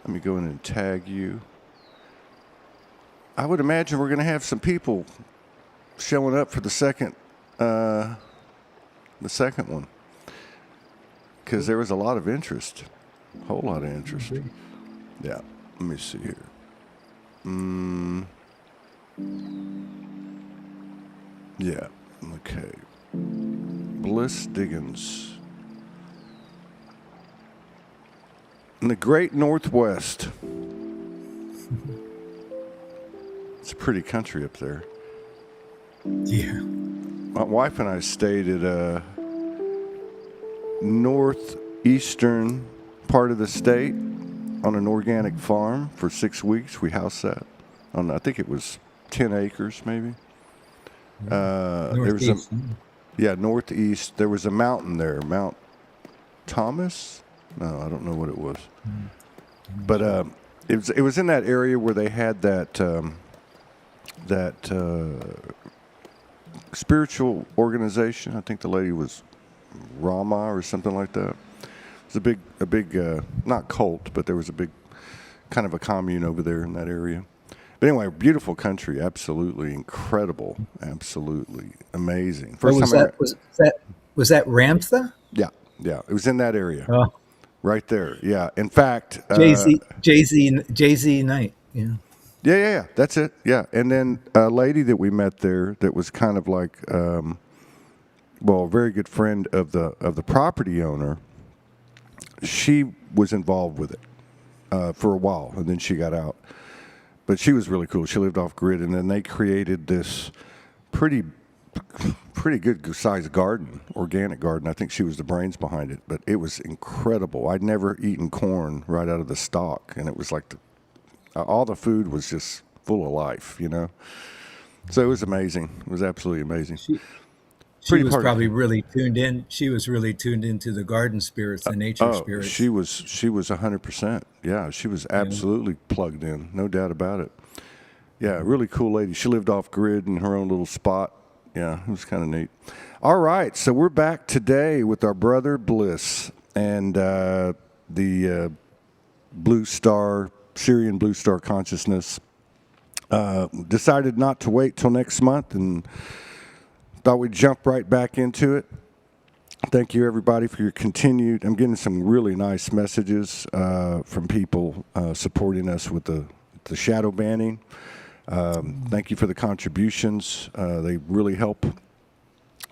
Let me go in and tag you. I would imagine we're going to have some people showing up for the second one, because there was a lot of interest, a whole lot of interest. Yeah, let me see here. Yeah, okay. Bliss Diggins. In the great Northwest. It's a pretty country up there. Yeah. My wife and I stayed at a northeastern part of the state on an organic farm for 6 weeks. We house sat on, I think it was 10 acres maybe. There was Northeast. northeast. There was a mountain there, Mount Thomas. No, I don't know what it was, but it was in that area where they had that spiritual organization. I think the lady was Rama or something like that. It was a big not cult, but there was a big kind of a commune over there in that area. But anyway, beautiful country, absolutely incredible, absolutely amazing. Was that Ramtha? Yeah, it was in that area, Oh, right there. Yeah, in fact, Jay-Z Knight. Yeah. yeah, that's it. Yeah, and then a lady that we met there that was kind of like, a very good friend of the property owner. She was involved with it for a while, and then she got out. But she was really cool. She lived off grid, and then they created this pretty good sized garden, organic garden. I think she was the brains behind it, but it was incredible. I'd never eaten corn right out of the stalk, and it was like all the food was just full of life, you know. So it was amazing. It was absolutely amazing. She was probably really tuned in. She was really tuned into the garden spirits, the nature spirits. She was 100%. Yeah, she was absolutely plugged in, no doubt about it. Yeah, really cool lady. She lived off grid in her own little spot. Yeah, it was kind of neat. All right, so we're back today with our brother Bliss and the Syrian Blue Star Consciousness. Decided not to wait till next month and thought we'd jump right back into it. Thank you, everybody, for your continued. I'm getting some really nice messages from people supporting us with the shadow banning. Thank you for the contributions. They really help.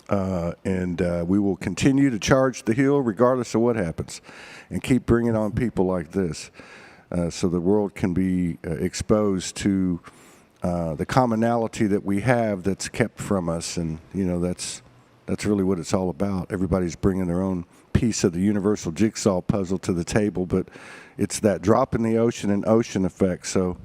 And we will continue to charge the hill regardless of what happens and keep bringing on people like this so the world can be exposed to the commonality that we have that's kept from us. And, you know, that's really what it's all about. Everybody's bringing their own piece of the universal jigsaw puzzle to the table, but it's that drop in the ocean and ocean effect. So,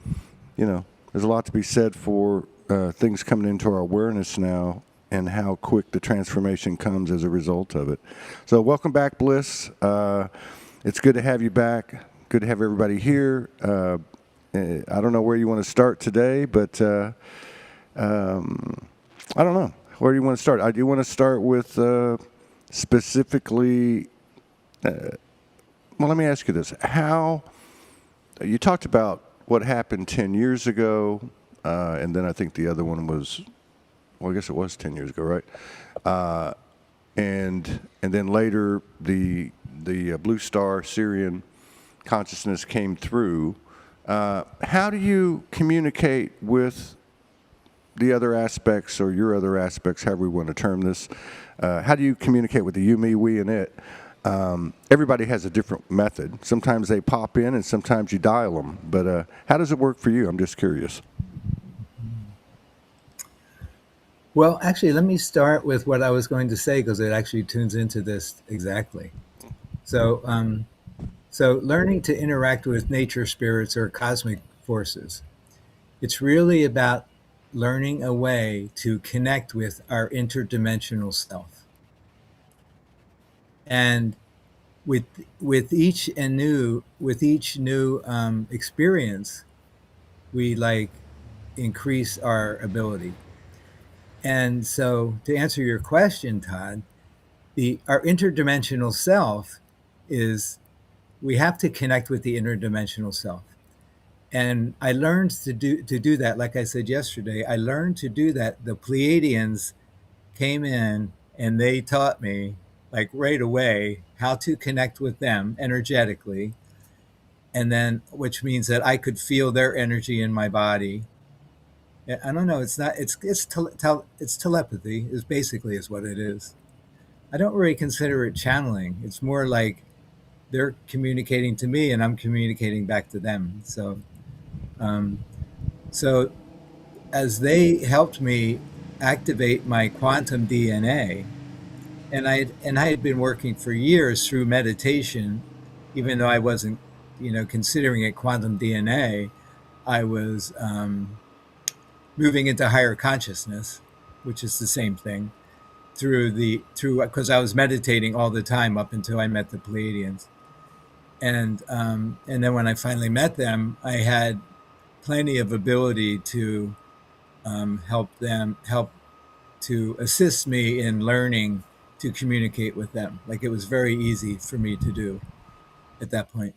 you know, there's a lot to be said for things coming into our awareness now and how quick the transformation comes as a result of it. So welcome back, Bliss. It's good to have you back. Good to have everybody here. I don't know where you want to start today, but I don't know. Where do you want to start? I do want to start with specifically, well, let me ask you this. How, you talked about what happened 10 years ago, and then I think the other one was, well, I guess it was 10 years ago, right? And then later the Blue Star Syrian consciousness came through. How do you communicate with the other aspects, or your other aspects, however we want to term this? How do you communicate with the you, me, we, and it? Everybody has a different method. Sometimes they pop in and sometimes you dial them. But how does it work for you? I'm just curious. Well, actually, let me start with what I was going to say because it actually tunes into this exactly. So learning to interact with nature spirits or cosmic forces, it's really about learning a way to connect with our interdimensional self. And with each new experience, we like increase our ability. And so, to answer your question, Todd, our interdimensional self is we have to connect with the interdimensional self. And I learned to do that. Like I said yesterday, I learned to do that. The Pleiadians came in and they taught me, like right away, how to connect with them energetically, and then which means that I could feel their energy in my body. I don't know. It's not. It's telepathy. Is basically is what it is. I don't really consider it channeling. It's more like they're communicating to me and I'm communicating back to them. Um, so as they helped me activate my quantum DNA, and I had been working for years through meditation, even though I wasn't, considering it quantum DNA. I was moving into higher consciousness, which is the same thing through because I was meditating all the time up until I met the Pleiadians, and then when I finally met them, I had plenty of ability to help to assist me in learning to communicate with them. Like it was very easy for me to do at that point.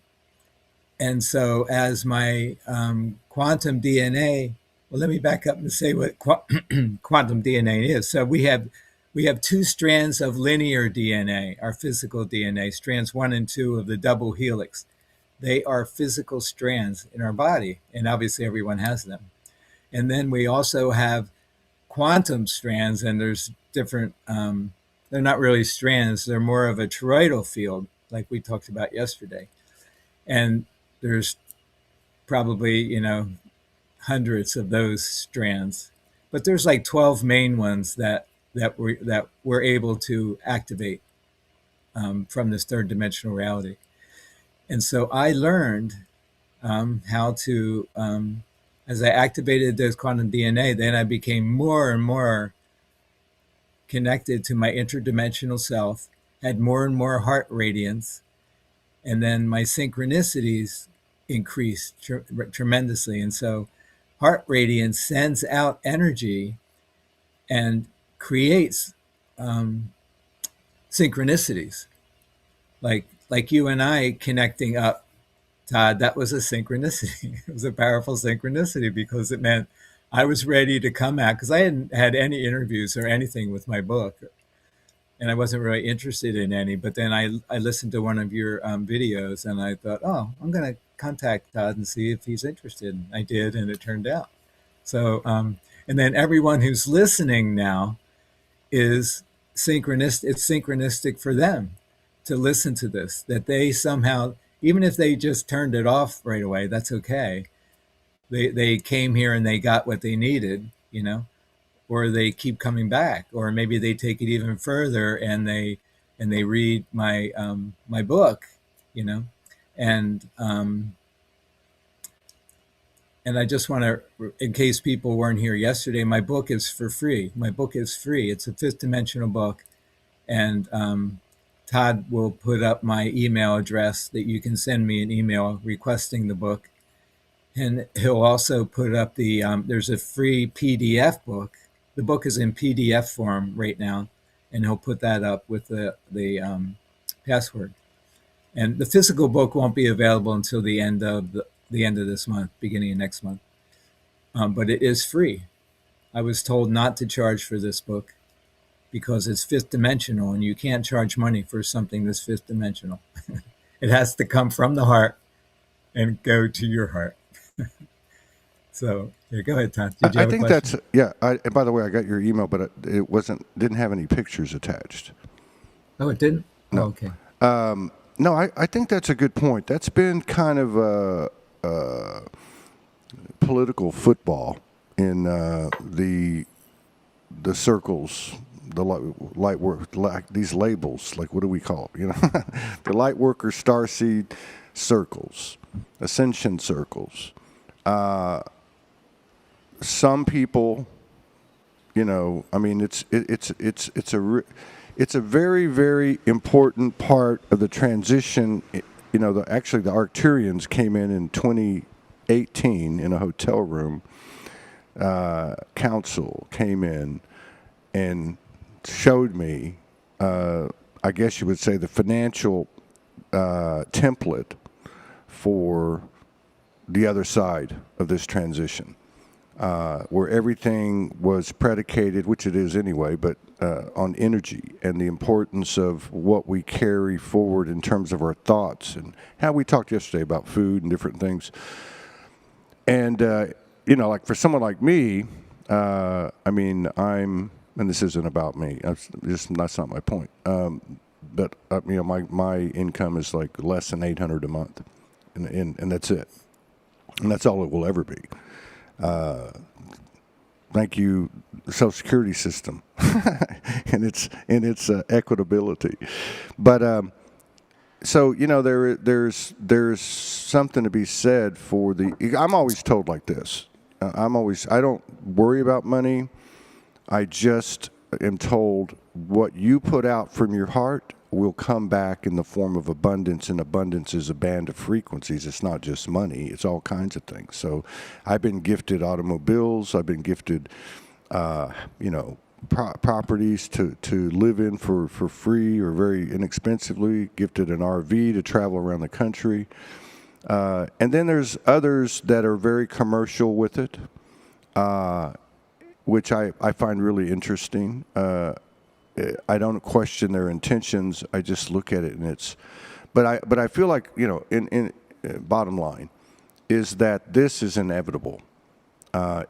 And so, as my quantum DNA, well, let me back up and say what quantum DNA is. So we have two strands of linear DNA, our physical DNA, strands 1 and 2 of the double helix. They are physical strands in our body, and obviously everyone has them. And then we also have quantum strands, and there's different. They're not really strands; they're more of a toroidal field, like we talked about yesterday. And there's probably hundreds of those strands, but there's like 12 main ones that we're able to activate from this third dimensional reality. And so I learned how to, as I activated those quantum DNA, then I became more and more connected to my interdimensional self, had more and more heart radiance, and then my synchronicities increased tremendously. And so heart radiance sends out energy and creates synchronicities, like you and I connecting up, Todd. That was a synchronicity. It was a powerful synchronicity because it meant I was ready to come out, because I hadn't had any interviews or anything with my book, and I wasn't really interested in any. But then I listened to one of your videos, and I thought, oh, I'm going to contact Todd and see if he's interested. And I did, and it turned out. So, and then everyone who's listening now is synchronistic. It's synchronistic for them to listen to this, that they somehow, even if they just turned it off right away, that's okay. They came here and they got what they needed, or they keep coming back, or maybe they take it even further and they read my book, and and I just want to, in case people weren't here yesterday, my book is for free. My book is free. It's a fifth dimensional book, and Todd will put up my email address that you can send me an email requesting the book, and he'll also put up the there's a free PDF book. The book is in PDF form right now, and he'll put that up with the password. And the physical book won't be available until the end of this month, beginning of next month. But it is free. I was told not to charge for this book because it's fifth dimensional, and you can't charge money for something that's fifth dimensional. It has to come from the heart and go to your heart. So, yeah, go ahead, Todd. Did you have a question? That's, yeah. And by the way, I got your email, but it didn't have any pictures attached. Oh, it didn't? No. Oh, okay. No, I think that's a good point. That's been kind of political football in the circles, the light work, these labels. Like, what do we call it? The light worker starseed circles, ascension circles. Some people, I mean, it's a very, very important part of the transition. Actually, the Arcturians came in 2018 in a hotel room. Council came in and showed me, I guess you would say, the financial template for the other side of this transition, where everything was predicated, which it is anyway, but on energy and the importance of what we carry forward in terms of our thoughts and how we talked yesterday about food and different things. And, like for someone like me, and this isn't about me, that's not my point. But my income is like less than $800 a month, and that's it, and that's all it will ever be. Thank you, Social Security system, and its equitability. But so there's something to be said for the. I'm always told like this. I don't worry about money. I just am told what you put out from your heart will come back in the form of abundance, and abundance is a band of frequencies. It's not just money. It's all kinds of things. So I've been gifted automobiles. I've been gifted, properties to live in for free or very inexpensively, gifted an RV to travel around the country. And then there's others that are very commercial with it, which I find really interesting. I don't question their intentions. I just look at it, and but I feel like in bottom line is that this is inevitable.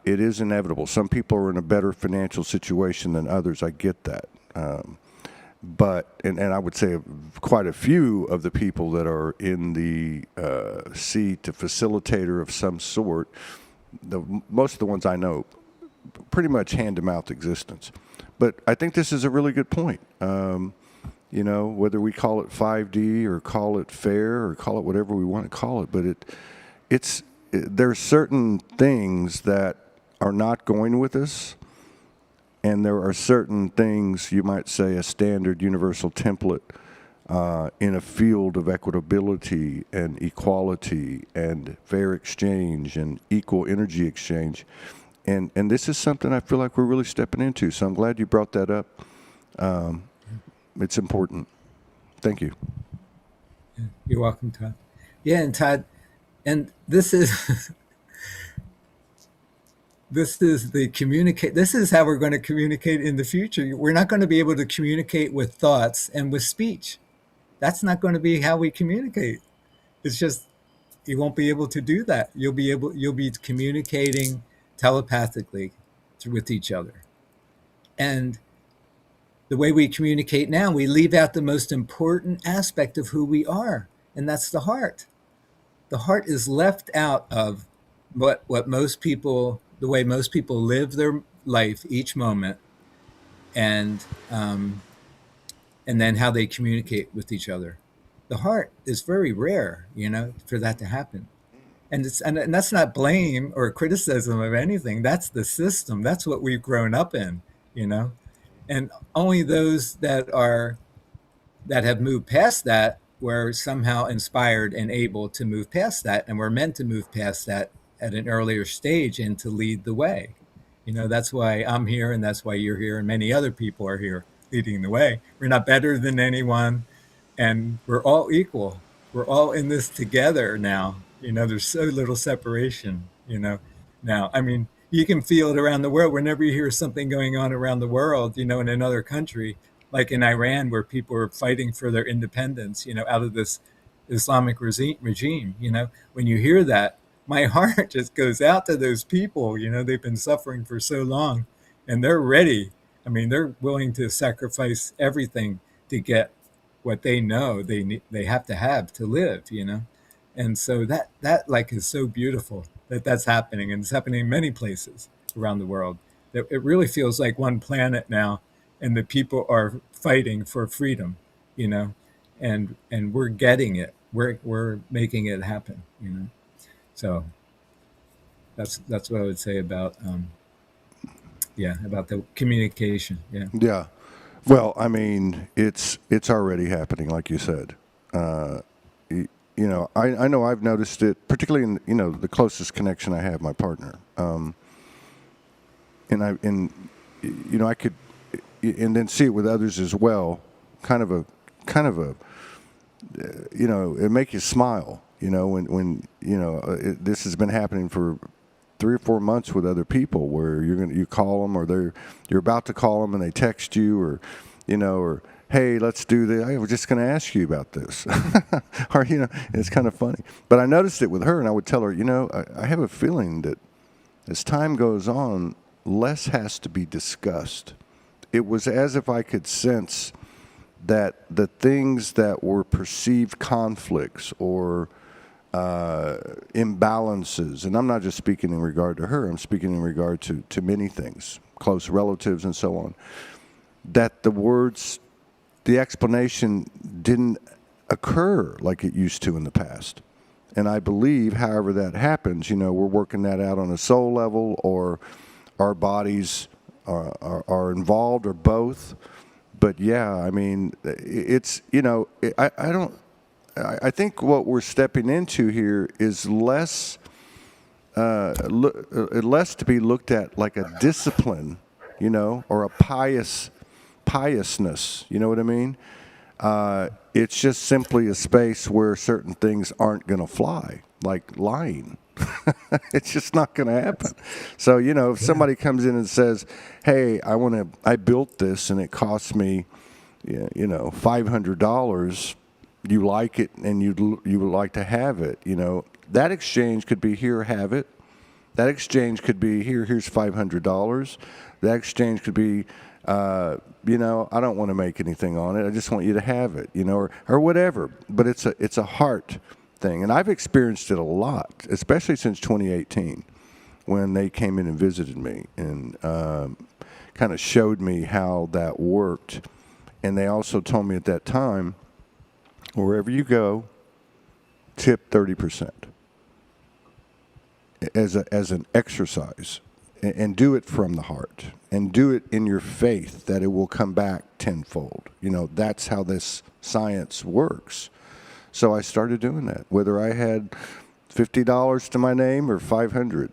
It is inevitable. Some people are in a better financial situation than others. I get that, but I would say quite a few of the people that are in the seat, a facilitator of some sort, most of the ones I know, pretty much hand-to-mouth existence. But I think this is a really good point. Whether we call it 5D or call it fair or call it whatever we want to call it, but there's certain things that are not going with us, and there are certain things, you might say, a standard universal template in a field of equitability and equality and fair exchange and equal energy exchange. And this is something I feel like we're really stepping into. So I'm glad you brought that up. It's important. Thank you. You're welcome, Todd. Yeah, and Todd, and this is this is this is how we're going to communicate in the future. We're not going to be able to communicate with thoughts and with speech. That's not going to be how we communicate. It's just you won't be able to do that. You'll be communicating telepathically with each other. And the way we communicate now, we leave out the most important aspect of who we are, and that's the heart. The heart is left out of what most people, the way most people live their life each moment, and then how they communicate with each other. The heart is very rare, for that to happen. And that's not blame or criticism of anything. That's the system. That's what we've grown up in, And only those that have moved past that were somehow inspired and able to move past that, and were meant to move past that at an earlier stage and to lead the way. That's why I'm here, and that's why you're here, and many other people are here leading the way. We're not better than anyone, and we're all equal. We're all in this together now. There's so little separation, now. I mean, you can feel it around the world. Whenever you hear something going on around the world, in another country, like in Iran, where people are fighting for their independence, out of this Islamic regime, when you hear that, my heart just goes out to those people. They've been suffering for so long, and they're ready. I mean, they're willing to sacrifice everything to get what they know they have to live, And so that like is so beautiful that's happening, and it's happening in many places around the world. That it really feels like one planet now, and the people are fighting for freedom, and we're getting it. We're making it happen, So that's what I would say about about the communication. Yeah. Yeah. Well, I mean, it's already happening, like you said. I know I've noticed it, particularly in the closest connection I have, my partner. I could, and then see it with others as well. Kind of a it make you smile. When this has been happening for 3 or 4 months with other people, where you call them, or you're about to call them and they text you, or hey, let's do this. I was just going to ask you about this, or it's kind of funny. But I noticed it with her, and I would tell her, I have a feeling that as time goes on, less has to be discussed. It was as if I could sense that the things that were perceived conflicts or imbalances, and I'm not just speaking in regard to her, I'm speaking in regard to many things, close relatives and so on, that the explanation didn't occur like it used to in the past. And I believe, however that happens, we're working that out on a soul level, or our bodies are involved, or both. But yeah, I mean, it's, I think what we're stepping into here is less to be looked at like a discipline, or a piousness. You know what I mean? It's just simply a space where certain things aren't going to fly, like lying. It's just not going to happen. So, if somebody comes in and says, hey, I built this and it cost me, $500, you like it and you would like to have it, that exchange could be, here, have it. That exchange could be, here's $500. That exchange could be, I don't want to make anything on it. I just want you to have it, or whatever. But it's a heart thing. And I've experienced it a lot, especially since 2018, when they came in and visited me and kind of showed me how that worked. And they also told me at that time, wherever you go, tip 30% as an exercise. And do it from the heart, and do it in your faith that it will come back tenfold. That's how this science works. So I started doing that, whether I had $50 to my name or 500.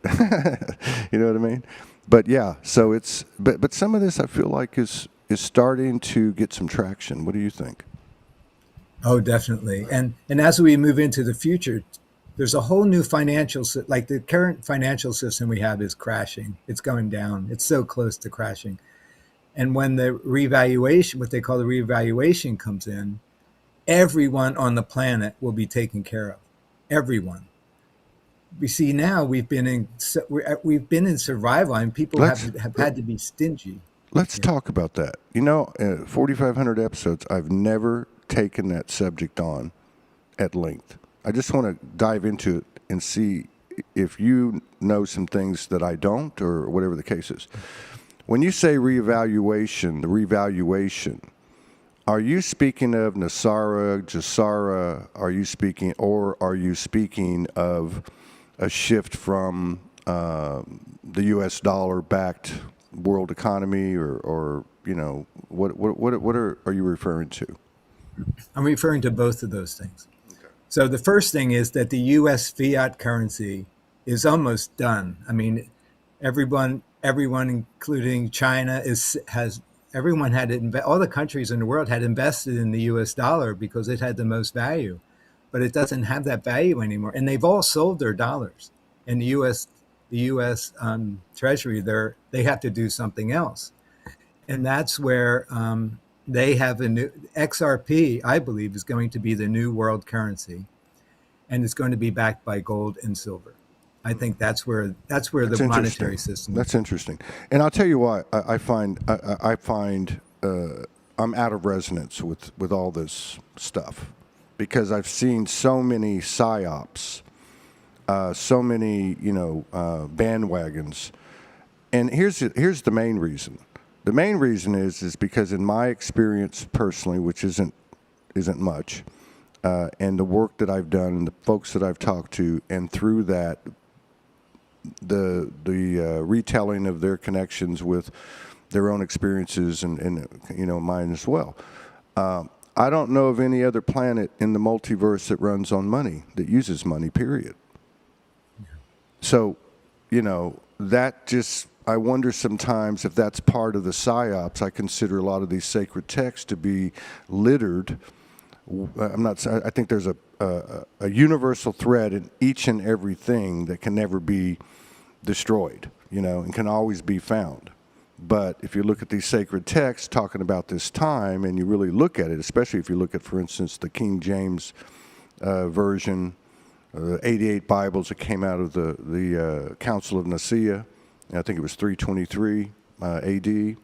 You know what I mean? But yeah, so but some of this I feel like is starting to get some traction. What do you think? Oh, definitely. And as we move into the future, there's a whole new like the current financial system we have is crashing. It's going down. It's so close to crashing. And when the revaluation, what they call the revaluation, comes in, everyone on the planet will be taken care of. Everyone. We see now we've been in survival, and people have had to be stingy. Let's talk about that. 4,500 episodes, I've never taken that subject on at length. I just want to dive into it and see if you know some things that I don't, or whatever the case is. When you say reevaluation, the revaluation, are you speaking of Nasara, Jasara? Are you speaking of a shift from the U.S. dollar-backed world economy, or what are you referring to? I'm referring to both of those things. So the first thing is that the U.S. fiat currency is almost done. I mean, everyone, including China, all the countries in the world had invested in the U.S. dollar because it had the most value, but it doesn't have that value anymore. And they've all sold their dollars. And the U.S. Treasury, they have to do something else, and that's where they have a new XRP. I believe is going to be the new world currency, and it's going to be backed by gold and silver. I think that's where the monetary system. That's interesting, and I'll tell you why I find I'm out of resonance with all this stuff, because I've seen so many psyops, so many bandwagons, and here's the main reason. The main reason is because in my experience personally, which isn't much, and the work that I've done and the folks that I've talked to, and through that, the retelling of their connections with their own experiences and mine as well. I don't know of any other planet in the multiverse that runs on money, that uses money, period. So, that just, I wonder sometimes if that's part of the psyops. I consider a lot of these sacred texts to be littered I'm not. I think there's a universal thread in each and everything that can never be destroyed, and can always be found. But if you look at these sacred texts talking about this time, and you really look at it, especially if you look at, for instance, the King James version, the 88 Bibles that came out of the Council of Nicaea, I think it was 323 A.D.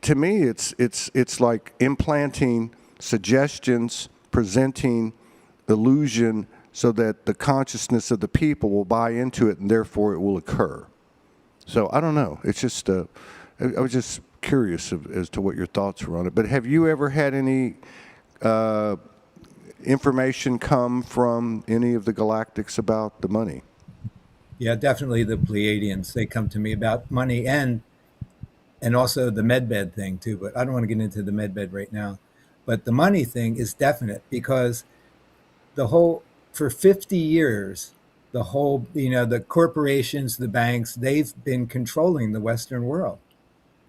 To me, it's like implanting suggestions, presenting illusion, so that the consciousness of the people will buy into it, and therefore it will occur. So I don't know. It's just I was just curious as to what your thoughts were on it. But have you ever had any information come from any of the Galactics about the money? Yeah, definitely the Pleiadians. They come to me about money and also the medbed thing too. But I don't want to get into the medbed right now. But the money thing is definite, because for 50 years, the corporations, the banks, they've been controlling the Western world.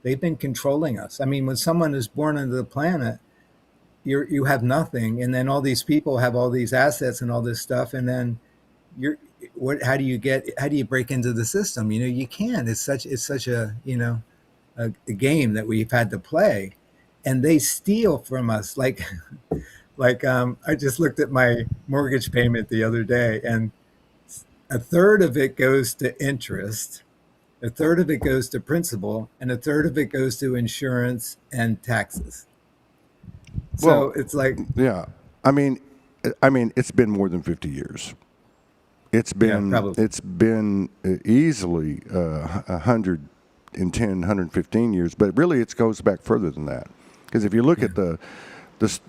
They've been controlling us. I mean, when someone is born onto the planet, you have nothing, and then all these people have all these assets and all this stuff, and then how do you break into the system? You can't. It's such a a game that we've had to play, and they steal from us like I just looked at my mortgage payment the other day, and a third of it goes to interest, a third of it goes to principal, and a third of it goes to insurance and taxes. So it's like, yeah, I mean, it's been more than 50 years. It's been easily 110, 115 years, but really it goes back further than that. Because if you look at the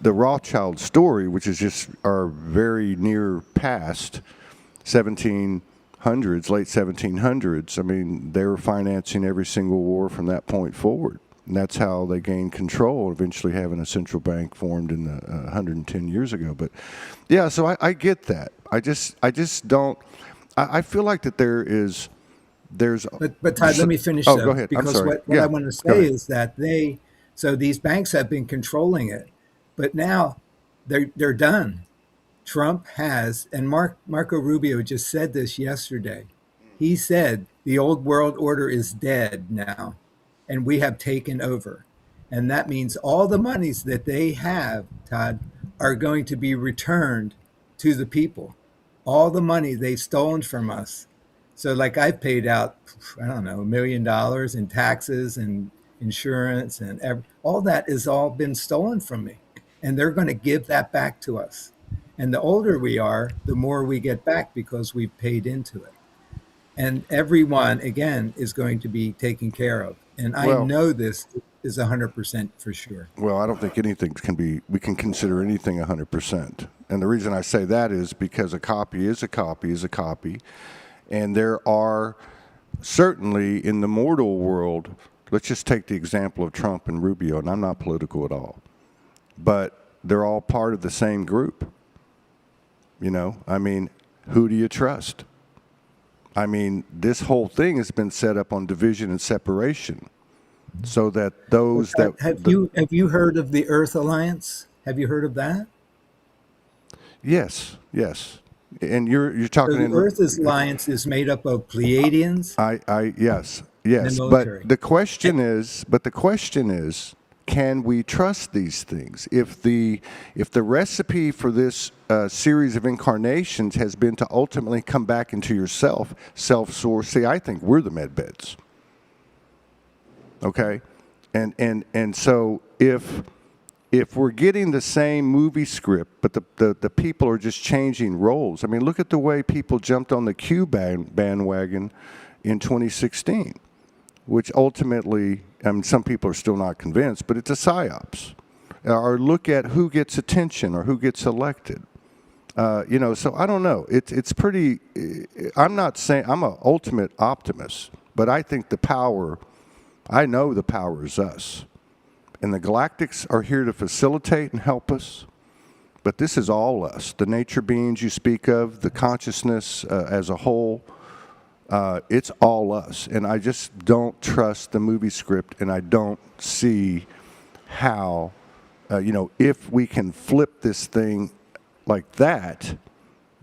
Rothschild story, which is just our very near past, 1700s, late 1700s, I mean, they were financing every single war from that point forward. And that's how they gained control, eventually having a central bank formed in 110 years ago. But yeah, so I get that. I just don't. I feel like that there's. But Todd, let me finish. Oh, go ahead. Because I'm sorry. what I want to say is that these banks have been controlling it, but now they're done. Trump has, and Marco Rubio just said this yesterday. He said the old world order is dead now, and we have taken over. And that means all the monies that they have, Todd, are going to be returned to the people. All the money they've stolen from us. So like I've paid out, I don't know, $1 million in taxes and insurance, and all that has all been stolen from me. And they're going to give that back to us. And the older we are, the more we get back because we've paid into it. And everyone, again, is going to be taken care of. And I know this is 100% for sure. Well, I don't think we can consider anything 100%. And the reason I say that is because a copy is a copy is a copy. And there are certainly in the mortal world, let's just take the example of Trump and Rubio, and I'm not political at all, but they're all part of the same group. I mean, who do you trust? I mean, this whole thing has been set up on division and separation, so that those that have you heard of the Earth Alliance? Have you heard of that? Yes, and you're talking. So the Earth Alliance is made up of Pleiadians. Yes. The But the question is, can we trust these things? If the recipe for this series of incarnations has been to ultimately come back into yourself, self-source. See, I think we're the med beds. Okay, and so if we're getting the same movie script, but the people are just changing roles. I mean, look at the way people jumped on the Q bandwagon in 2016, which ultimately, I mean, some people are still not convinced, but it's a psyops. Or look at who gets attention or who gets elected. So I don't know. It's pretty. I'm not saying I'm an ultimate optimist, but I think I know the power is us. And the Galactics are here to facilitate and help us. But this is all us. The nature beings you speak of, the consciousness as a whole, it's all us. And I just don't trust the movie script, and I don't see how if we can flip this thing like that,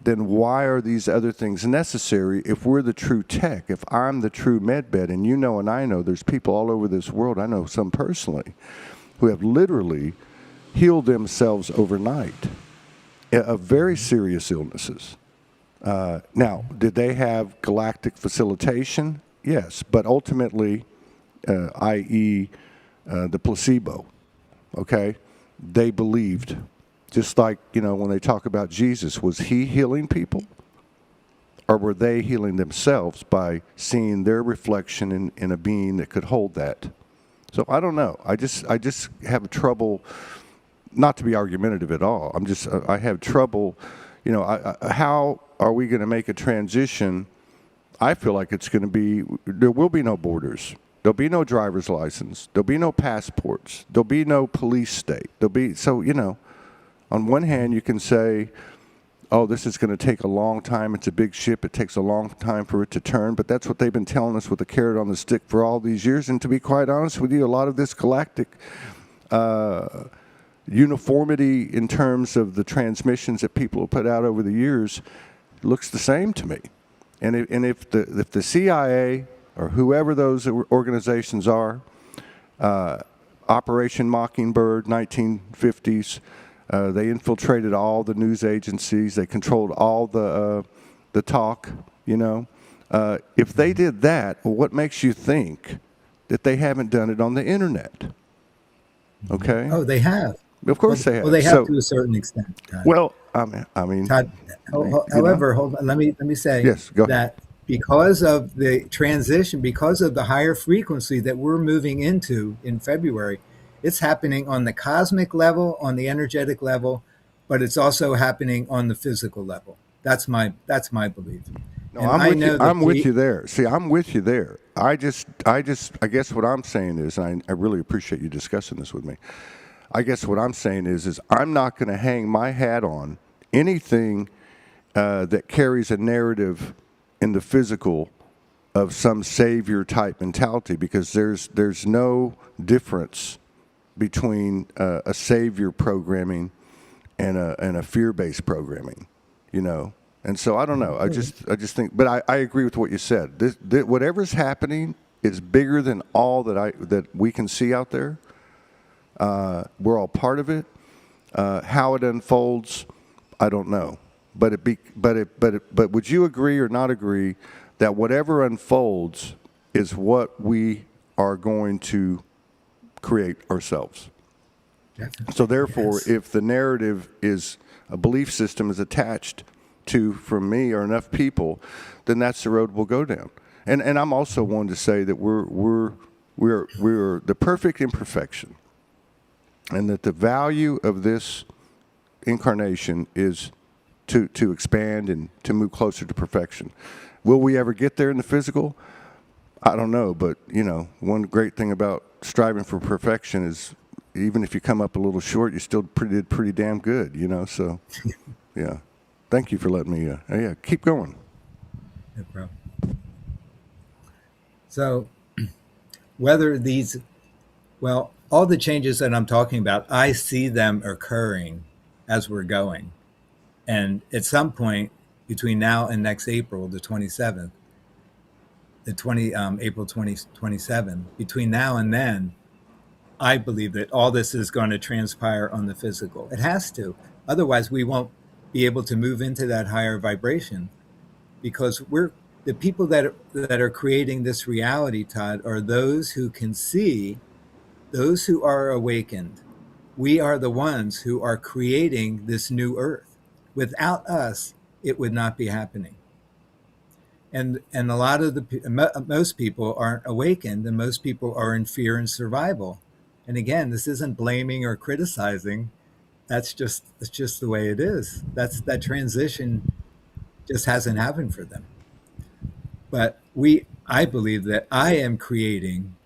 then why are these other things necessary if we're the true tech? If I'm the true medbed, and and I know there's people all over this world, I know some personally, who have literally healed themselves overnight of very serious illnesses. Now, did they have galactic facilitation? Yes, but ultimately, i.e., the placebo, okay, they believed. Just like, when they talk about Jesus, was he healing people? Or were they healing themselves by seeing their reflection in a being that could hold that? So I don't know. I just have trouble, not to be argumentative at all. I have trouble, how are we going to make a transition? I feel like there will be no borders. There'll be no driver's license. There'll be no passports. There'll be no police state. On one hand, you can say, oh, this is going to take a long time. It's a big ship. It takes a long time for it to turn. But that's what they've been telling us with the carrot on the stick for all these years. And to be quite honest with you, a lot of this galactic uniformity in terms of the transmissions that people have put out over the years looks the same to me. And if the CIA or whoever those organizations are, Operation Mockingbird, 1950s, they infiltrated all the news agencies. They controlled all the talk, If they did that, what makes you think that they haven't done it on the internet? Okay? Oh, they have. Of course they have. Well, they have to a certain extent. Todd. Well, I mean. Todd, however, hold on, let me say yes, go ahead. that because of the transition, because of the higher frequency that we're moving into in February, it's happening on the cosmic level, on the energetic level, but it's also happening on the physical level. That's my belief. No, I'm with you there. See, I'm with you there. I guess what I'm saying is, and I really appreciate you discussing this with me. I guess what I'm saying is I'm not going to hang my hat on anything that carries a narrative in the physical of some savior type mentality, because there's no difference between a savior programming and a fear-based programming, And so I don't know. I just think, but I agree with what you said. Whatever's happening is bigger than all that we can see out there. We're all part of it. How it unfolds, I don't know. But would you agree or not agree that whatever unfolds is what we are going to create ourselves? Definitely. So therefore, Yes. if the narrative is a belief system is attached to, from me or enough people, then that's the road we'll go down. And I'm also one to say that we're the perfect imperfection, and that the value of this incarnation is to expand and to move closer to perfection. Will we ever get there in the physical? I don't know, but one great thing about striving for perfection is even if you come up a little short, you still did pretty damn good, So, yeah. Thank you for letting me. Keep going. No problem. So, all the changes that I'm talking about, I see them occurring as we're going. And at some point between now and next April, the 27th, April 2027, between now and then, I believe that all this is going to transpire on the physical. It has to. Otherwise, we won't be able to move into that higher vibration, because the people that are creating this reality, Todd, are those who can see, those who are awakened. We are the ones who are creating this new earth. Without us, it would not be happening. And a lot of most people aren't awakened, and most people are in fear and survival. And again, this isn't blaming or criticizing. That's just the way it is. That transition just hasn't happened for them. But I believe that I am creating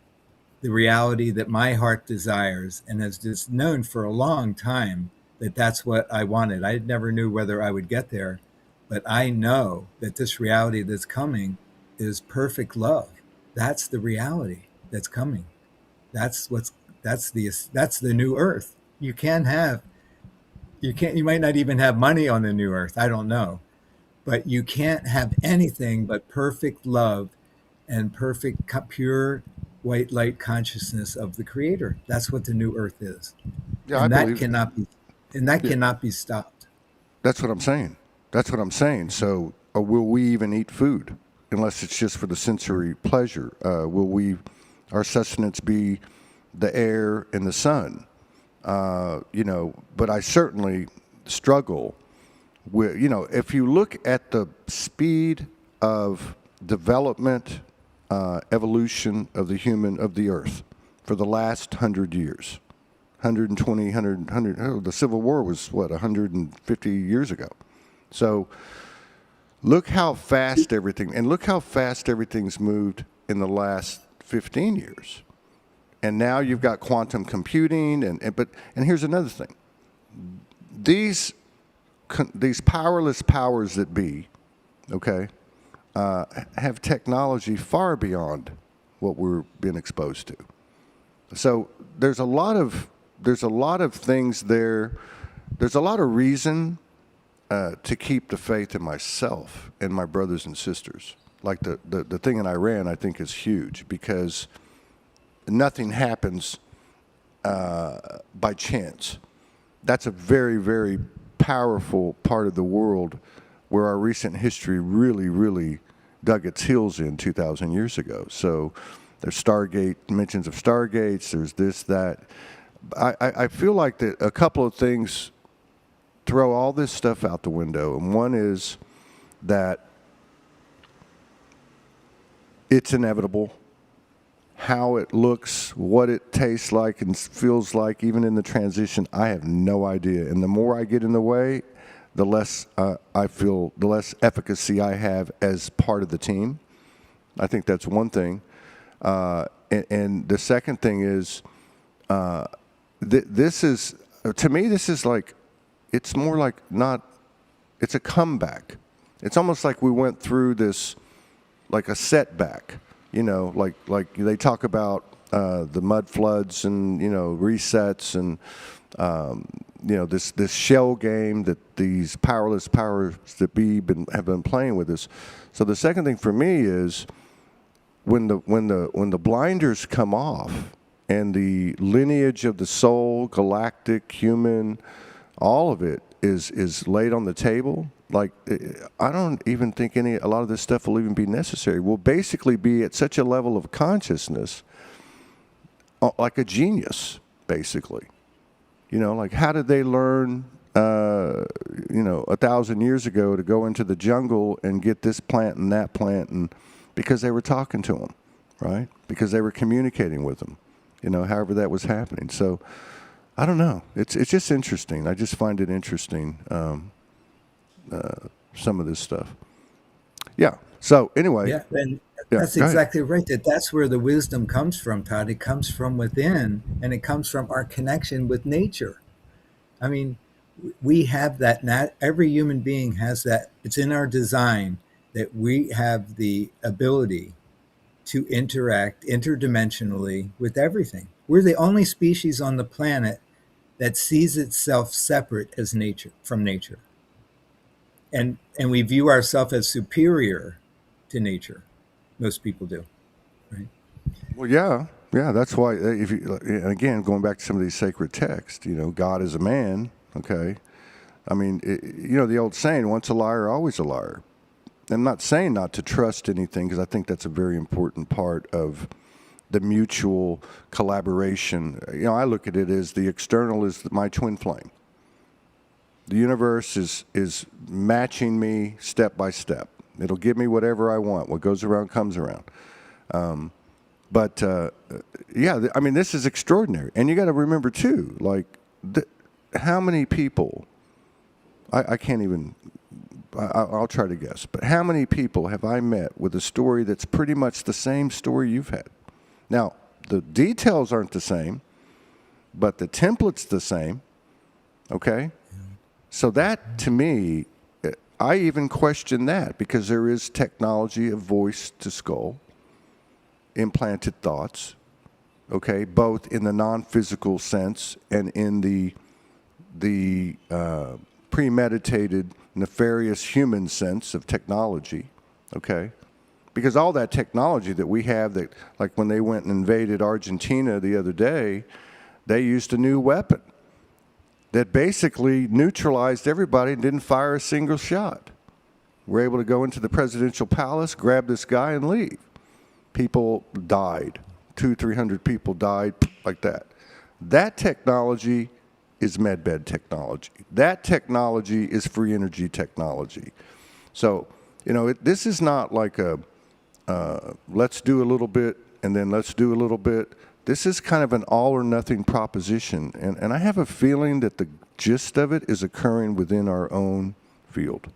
the reality that my heart desires, and has just known for a long time that that's what I wanted. I never knew whether I would get there, but I know that this reality that's coming is perfect love. That's the reality that's coming. That's the new earth. you can have you might not even have money on the new earth. I don't know, but you can't have anything but perfect love and perfect pure white light consciousness of the creator. That's what the new earth is. Yeah, I And that believe. cannot be and that Yeah, cannot be stopped. that's what I'm saying. That's what I'm saying. So, will we even eat food unless it's just for the sensory pleasure? Will our sustenance be the air and the sun? But I certainly struggle with, if you look at the speed of development, evolution of the earth for the last 100 years, 120, 100, the Civil War was what, 150 years ago. So look how fast everything's moved in the last 15 years. And now you've got quantum computing, and here's another thing: these powerless powers that be, okay, have technology far beyond what we're being exposed to. So there's a lot of things there. There's a lot of reason to keep the faith in myself and my brothers and sisters. Like the thing in Iran, I think is huge because nothing happens by chance. That's a very, very powerful part of the world where our recent history really, really dug its heels in 2,000 years ago. So there's Stargate, mentions of Stargates, there's this, that. I feel like that a couple of things throw all this stuff out the window. And one is that it's inevitable. How it looks, what it tastes like and feels like, even in the transition, I have no idea. And the more I get in the way, the less I feel, the less efficacy I have as part of the team. I think that's one thing. And the second thing is, this is, to me, this is like, it's more like it's a comeback. It's almost like we went through this, like a setback. Like they talk about the mud floods and resets and this shell game that these powerless powers that be have been playing with us. So the second thing for me is when the blinders come off and the lineage of the soul, galactic, human, all of it is laid on the table. Like, I don't even think a lot of this stuff will even be necessary. We'll basically be at such a level of consciousness, like a genius, basically. Like, how did they learn, 1,000 years ago to go into the jungle and get this plant and that plant? And because they were talking to them, right? Because they were communicating with them, however that was happening. So, I don't know. It's just interesting. I just find it interesting. Some of this stuff. Yeah. So anyway. Yeah, and Yeah, that's go ahead. exactly right. That's where the wisdom comes from, Todd. It comes from within, and it comes from our connection with nature. I mean, we have that. Not every human being has that. It's in our design that we have the ability to interact interdimensionally with everything. We're the only species on the planet that sees itself separate as nature from nature. And we view ourselves as superior to nature. Most people do, right? Well, yeah. That's why if you, and again, going back to some of these sacred texts, God is a man. Okay. I mean, the old saying, once a liar, always a liar. I'm not saying not to trust anything, because I think that's a very important part of the mutual collaboration. I look at it as the external is my twin flame. The universe is matching me step by step. It'll give me whatever I want. What goes around comes around. I mean, this is extraordinary. And you got to remember, too, like, how many people, I can't even, I'll try to guess, but how many people have I met with a story that's pretty much the same story you've had? Now, the details aren't the same, but the template's the same, okay? So that, to me, I even question that, because there is technology of voice to skull, implanted thoughts. okay, both in the non-physical sense and in the premeditated, nefarious human sense of technology, okay? Because all that technology that we have, that, like when they went and invaded Argentina the other day, they used a new weapon that basically neutralized everybody and didn't fire a single shot. We're able to go into the presidential palace, grab this guy, and leave. People died. 200-300 people died like that. That technology is medbed technology. That technology is free energy technology. So, this is not like a let's do a little bit and then let's do a little bit. This is kind of an all or nothing proposition. And I have a feeling that the gist of it is occurring within our own field.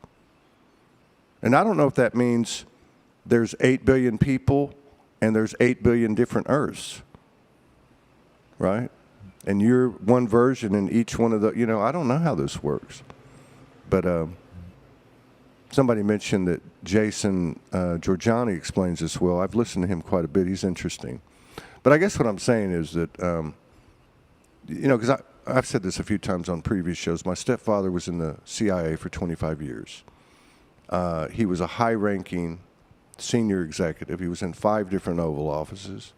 And I don't know if that means there's 8 billion people and there's 8 billion different Earths, right? And you're one version in each one of the, I don't know how this works. But somebody mentioned that Jason Georgiani explains this well. I've listened to him quite a bit. He's interesting. But I guess what I'm saying is that, because I've said this a few times on previous shows. My stepfather was in the CIA for 25 years. He was a high-ranking senior executive. He was in 5 different Oval Offices.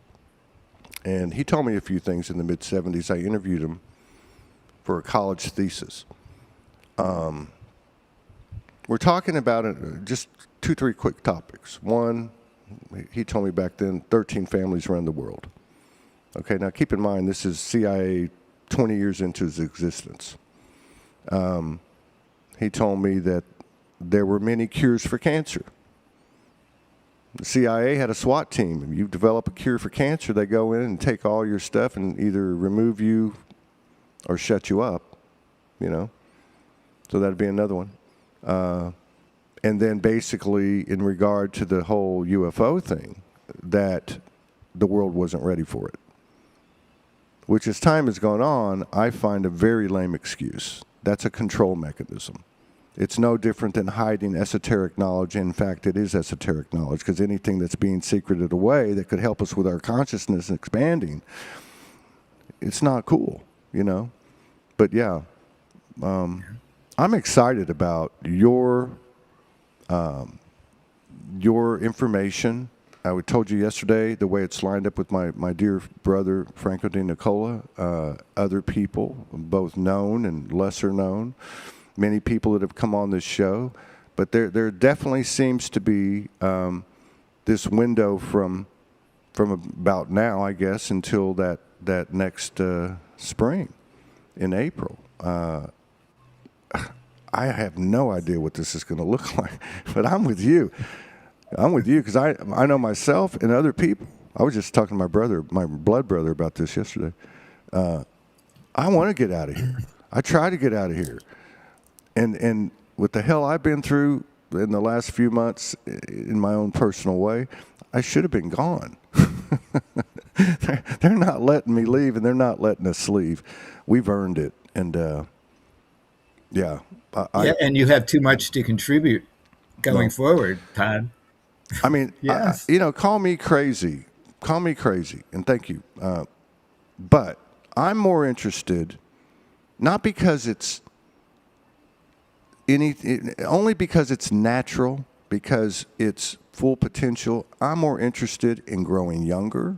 And he told me a few things in the mid-'70s. I interviewed him for a college thesis. We're talking about just 2-3 quick topics. One, he told me back then, 13 families around the world. Okay, now keep in mind, this is CIA 20 years into its existence. He told me that there were many cures for cancer. The CIA had a SWAT team. If you develop a cure for cancer, they go in and take all your stuff and either remove you or shut you up, So that'd be another one. And then basically, in regard to the whole UFO thing, that the world wasn't ready for it. Which, as time has gone on, I find a very lame excuse. That's a control mechanism. It's no different than hiding esoteric knowledge. In fact, it is esoteric knowledge, because anything that's being secreted away that could help us with our consciousness expanding, it's not cool, But yeah, I'm excited about your information. I told you yesterday the way it's lined up with my dear brother, Franco de Nicola, other people, both known and lesser known, many people that have come on this show. But there definitely seems to be this window from about now, I guess, until that next spring in April. I have no idea what this is going to look like, but I'm with you. I'm with you because I know myself and other people. I was just talking to my brother, my blood brother, about this yesterday. I want to get out of here. I try to get out of here. And with the hell I've been through in the last few months in my own personal way, I should have been gone. They're not letting me leave, and they're not letting us leave. We've earned it. And, yeah. And you have too much to contribute going forward, Todd. I mean, yes. Call me crazy, and thank you. But I'm more interested, not because it's only because it's natural, because it's full potential. I'm more interested in growing younger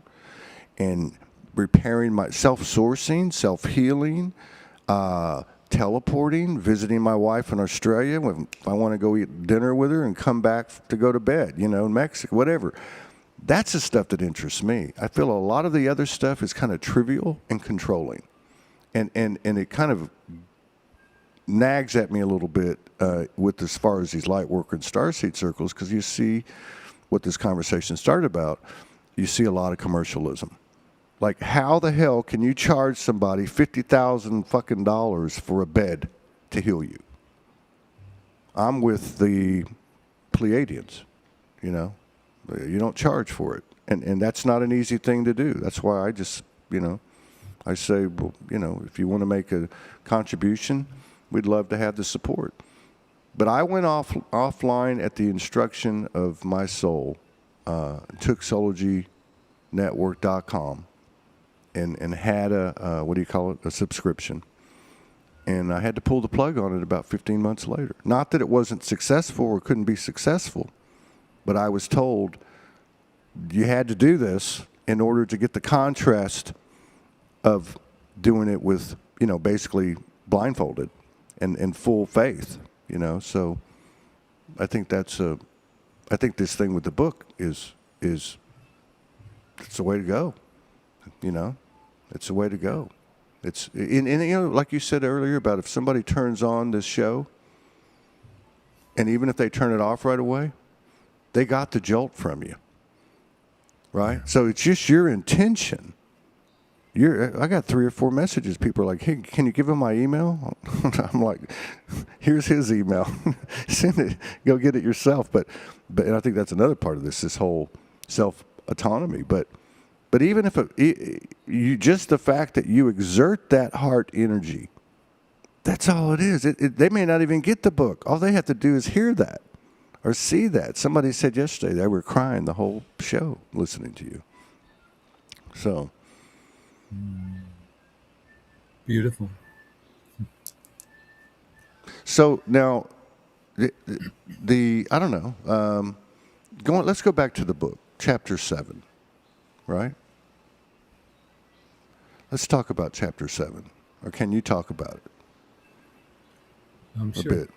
and repairing my self-sourcing, self-healing, teleporting, visiting my wife in Australia if I want to go eat dinner with her and come back to go to bed, in Mexico, whatever. That's the stuff that interests me. I feel a lot of the other stuff is kind of trivial and controlling. And it kind of nags at me a little bit with as far as these light worker and starseed circles, because you see what this conversation started about. You see a lot of commercialism. Like, how the hell can you charge somebody $50,000 fucking dollars for a bed to heal you? I'm with the Pleiadians, You don't charge for it. And that's not an easy thing to do. That's why I just, I say, well, if you want to make a contribution, we'd love to have the support. But I went offline at the instruction of my soul, took SoulogyNetwork.com. and had a what do you call it, a subscription. And I had to pull the plug on it about 15 months later. Not that it wasn't successful or couldn't be successful, but I was told you had to do this in order to get the contrast of doing it with, basically blindfolded and in full faith, So I think I think this thing with the book is it's the way to go, It's the way to go. It's like you said earlier about if somebody turns on this show, and even if they turn it off right away, they got the jolt from you, right? Yeah. So it's just your intention. I got 3 or 4 messages. People are like, "Hey, can you give him my email?" I'm like, "Here's his email. Send it. Go get it yourself." But and I think that's another part of this whole self autonomy. But even if you just the fact that you exert that heart energy, that's all it is. They may not even get the book. All they have to do is hear that or see that. Somebody said yesterday they were crying the whole show listening to you. So beautiful. So now, the I don't know. Let's go back to the book, chapter 7, right? Let's talk about chapter 7, or can you talk about it? I'm a sure. bit?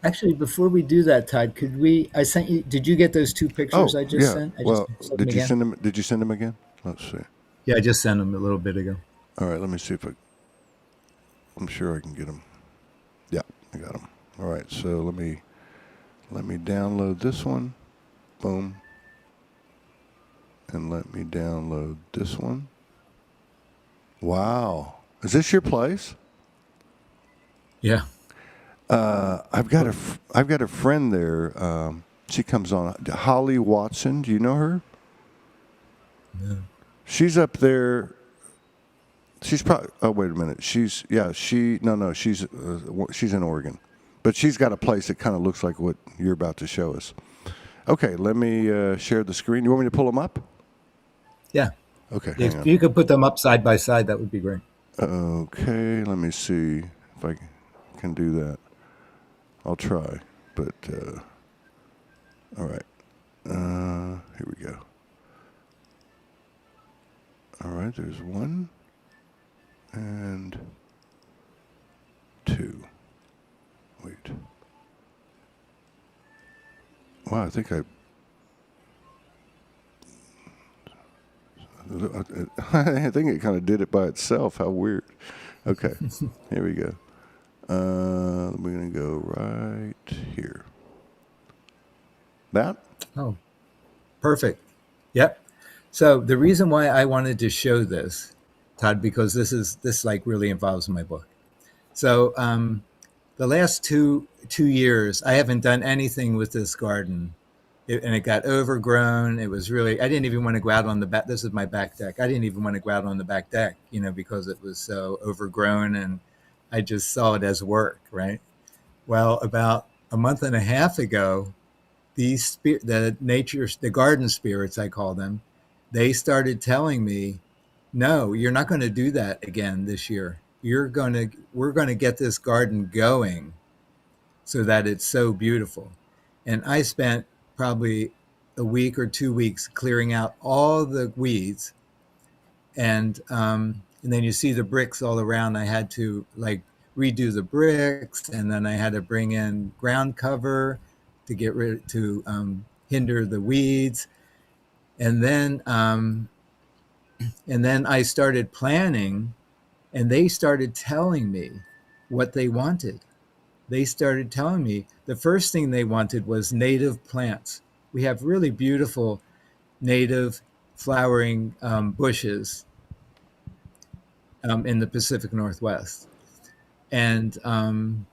Actually, before we do that, Todd, could we? I sent you. Did you get those 2 pictures I just sent? Did you send them? Did you send them again? Let's see. Yeah, I just sent them a little bit ago. All right, let me see if I'm sure I can get them. Yeah, I got them. All right, so let me download this one. Boom. And let me download this one. Wow. Is this your place? Yeah. I've got a friend there. She comes on. Holly Watson. Do you know her? No. She's up there. She's probably. Oh, wait a minute. She's in Oregon, but she's got a place that kind of looks like what you're about to show us. Okay, let me share the screen. You want me to pull them up? Yeah. Okay. If you could put them up side by side, that would be great. Okay, let me see if I can do that. I'll try, but all right. Here we go. All right, there's 1 and 2. Wait. Wow, I think I think it kind of did it by itself. How weird. Okay, here we go. We're going to go right here. That? Oh, perfect. Yep. So the reason why I wanted to show this, Todd, because this like really involves my book. So the last two years, I haven't done anything with this garden. And it got overgrown. It was really, I didn't even want to go out on the back. This is my back deck. I didn't even want to go out on the back deck, because it was so overgrown and I just saw it as work, right? Well, about a month and a half ago, the garden spirits, I call them, they started telling me, no, you're not going to do that again this year. We're going to get this garden going so that it's so beautiful. And I spent probably a week or 2 weeks clearing out all the weeds. And then you see the bricks all around. I had to redo the bricks, and then I had to bring in ground cover to get rid to hinder the weeds. And then I started planning, and they started telling me what they wanted. They started telling me the first thing they wanted was native plants. We have really beautiful native flowering bushes in the Pacific Northwest, and that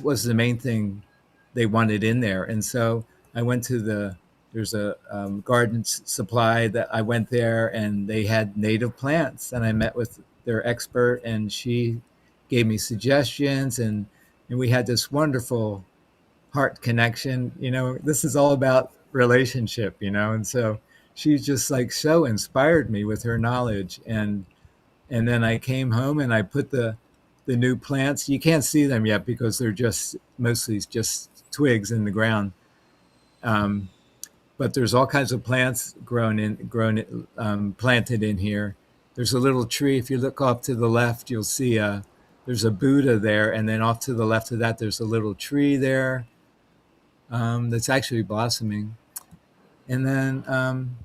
was the main thing they wanted in there. And so I went to there's a garden supply that I went there, and they had native plants, and I met with their expert, and she gave me suggestions, and we had this wonderful heart connection. This is all about relationship, and so she just like so inspired me with her knowledge. And then I came home and I put the new plants. You can't see them yet because they're just mostly just twigs in the ground. Um, but there's all kinds of plants planted in here. There's a little tree. If you look off to the left, you'll see there's a Buddha there, and then off to the left of that, there's a little tree there that's actually blossoming. And then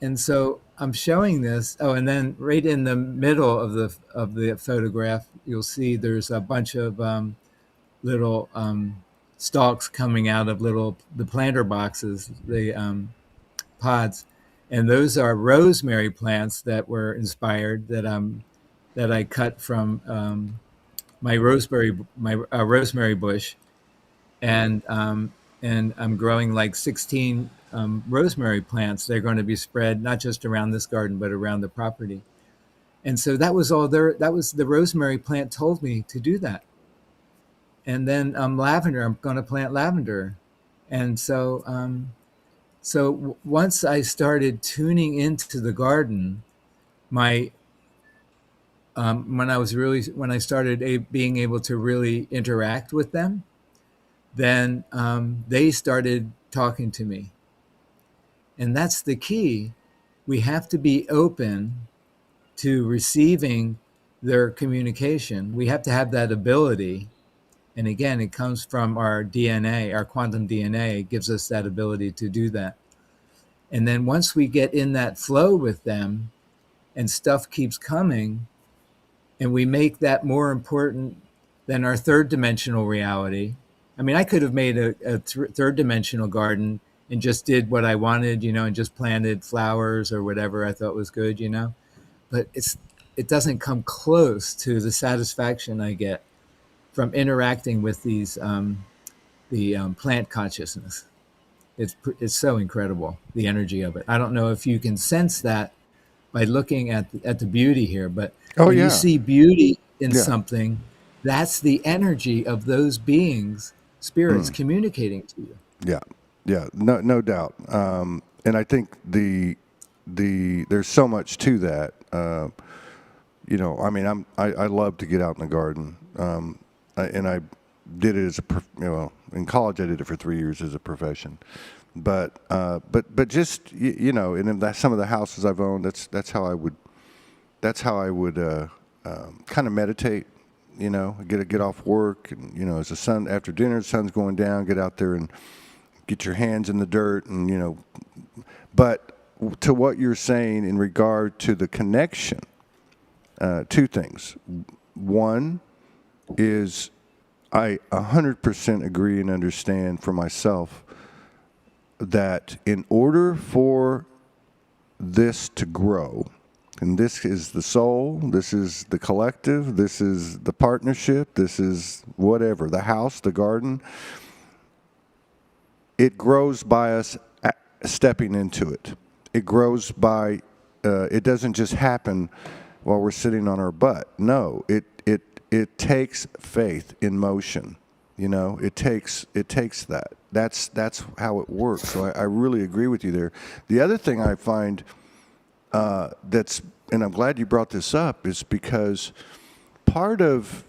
and so I'm showing this. Oh, and then right in the middle of the photograph, you'll see there's a bunch of little stalks coming out of the planter boxes, the pods, and those are rosemary plants that were inspired that I cut from my rosemary bush, and I'm growing like 16 rosemary plants. They're going to be spread not just around this garden but around the property. And so that was all there. That was the rosemary plant told me to do that. And then lavender. I'm going to plant lavender, and so once I started tuning into the garden, my when I started being able to really interact with them, then they started talking to me. And that's the key. We have to be open to receiving their communication. We have to have that ability. And again, it comes from our DNA, our quantum DNA gives us that ability to do that. And then once we get in that flow with them and stuff keeps coming, and we make that more important than our third dimensional reality. I mean, I could have made a third dimensional garden and just did what I wanted, and just planted flowers or whatever I thought was good, but it doesn't come close to the satisfaction I get from interacting with these plant consciousness. It's so incredible, the energy of it. I don't know if you can sense that by looking at the beauty here, but Oh when you yeah, see beauty in yeah, something, that's the energy of those beings, spirits communicating to you. yeah, yeah. No doubt. And I think there's so much to that. I mean, I love to get out in the garden, and I did it as in college I did it for 3 years as a profession, but just and in some of the houses I've owned, that's how I would kind of meditate. Get off work, and as the sun after dinner, the sun's going down, get out there and get your hands in the dirt, and But to what you're saying in regard to the connection. Two things. One is I 100% agree and understand for myself that in order for this to grow, and this is the soul, this is the collective, this is the partnership, this is whatever, the house, the garden, it grows by us stepping into it. It grows by, it doesn't just happen while we're sitting on our butt. No, it takes faith in motion. It takes that. That's how it works. So I really agree with you there. The other thing I find and I'm glad you brought this up, is because part of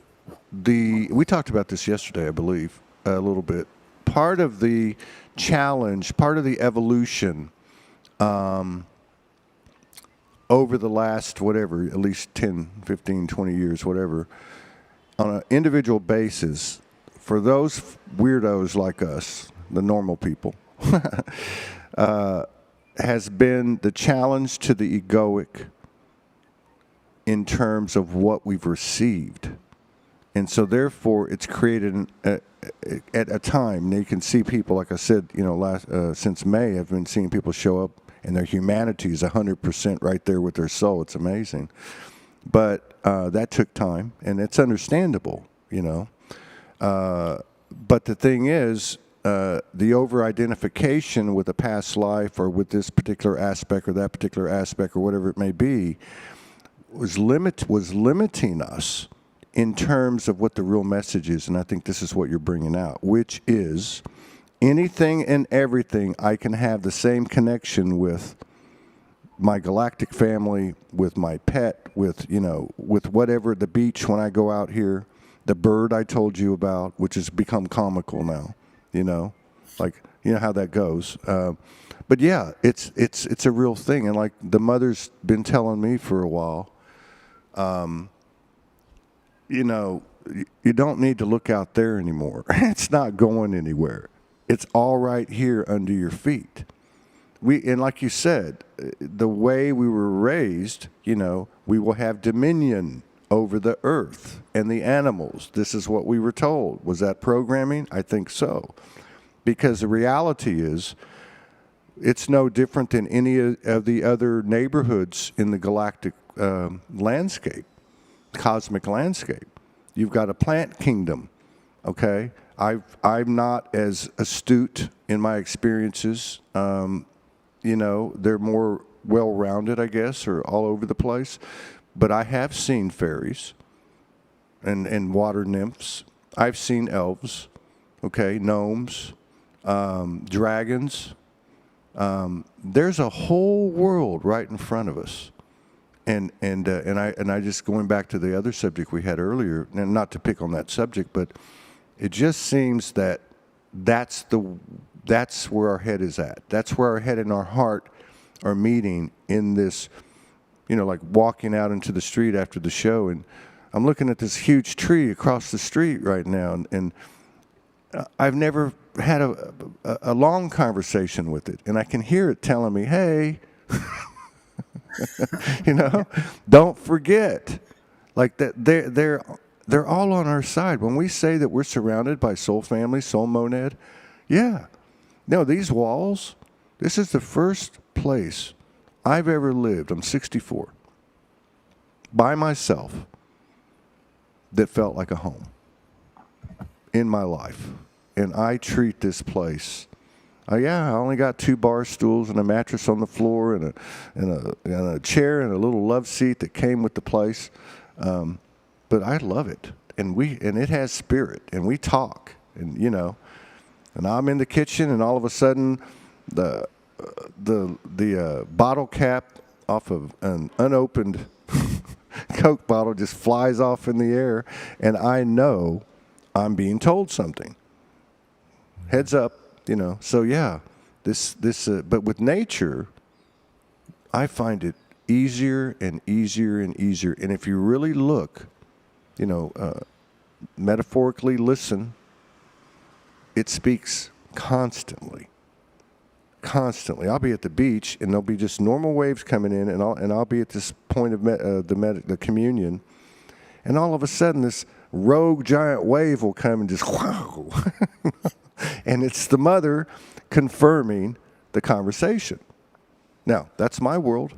we talked about this yesterday, I believe, a little bit. Part of the challenge, part of the evolution over the last, whatever, at least 10, 15, 20 years, whatever, on an individual basis, for those weirdos like us, the normal people, has been the challenge to the egoic in terms of what we've received. And so therefore it's created at a time, and you can see people, like I said, since May, I've been seeing people show up and their humanity is 100% right there with their soul. It's amazing. But that took time, and it's understandable, But the thing is, the over-identification with a past life or with this particular aspect or that particular aspect or whatever it may be was limiting us in terms of what the real message is. And I think this is what you're bringing out, which is anything and everything I can have the same connection with my galactic family, with my pet, with, with whatever, the beach when I go out here, the bird I told you about, which has become comical now, like, how that goes. But yeah, it's a real thing. And like the mother's been telling me for a while, you don't need to look out there anymore. It's not going anywhere. It's all right here under your feet. And like you said, the way we were raised, we will have dominion over the earth and the animals. This is what we were told. Was that programming? I think so. Because the reality is, it's no different than any of the other neighborhoods in the galactic landscape, cosmic landscape. You've got a plant kingdom, okay? I'm not as astute in my experiences. They're more well-rounded, I guess, or all over the place. But I have seen fairies and water nymphs. I've seen elves, okay, gnomes, dragons. There's a whole world right in front of us. And I just, going back to the other subject we had earlier, and not to pick on that subject, but it just seems that that's where our head is at. That's where our head and our heart are meeting in this, like walking out into the street after the show, and I'm looking at this huge tree across the street right now, and I've never had a long conversation with it, and I can hear it telling me, hey, don't forget, like that they're all on our side. When we say that we're surrounded by soul family, soul monad, yeah. No, these walls, this is the first place I've ever lived. I'm 64. By myself, that felt like a home in my life. And I treat this place. I only got 2 bar stools and a mattress on the floor and a chair and a little love seat that came with the place. But I love it. And it has spirit, and we talk, and and I'm in the kitchen, and all of a sudden the bottle cap off of an unopened Coke bottle just flies off in the air, and I know I'm being told something. Heads up, So yeah, but with nature, I find it easier and easier and easier. And if you really look, metaphorically listen, it speaks constantly. Constantly. I'll be at the beach, and there'll be just normal waves coming in, and I'll be at this point of the communion, and all of a sudden this rogue giant wave will come and just wow, and it's the mother confirming the conversation. Now that's my world,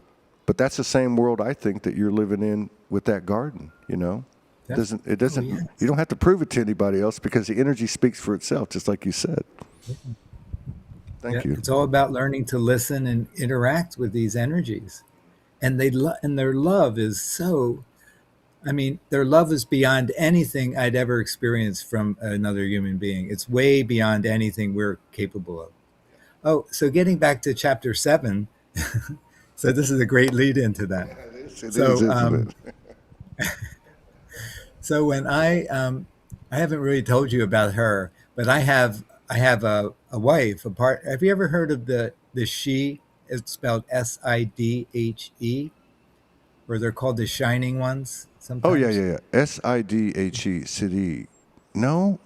but that's the same world I think that you're living in with that garden. It doesn't. Yes. You don't have to prove it to anybody else, because the energy speaks for itself, just like you said. Thank you. It's all about learning to listen and interact with these energies, and their love is so. Their love is beyond anything I'd ever experienced from another human being. It's way beyond anything we're capable of. Oh, so getting back to chapter 7, so this is a great lead into that. It is, isn't it? So when I haven't really told you about her, but I have a wife. Have you ever heard of the she? It's spelled Sidhe, or they're called the Shining Ones sometimes. Oh yeah. Sidhe, city. No,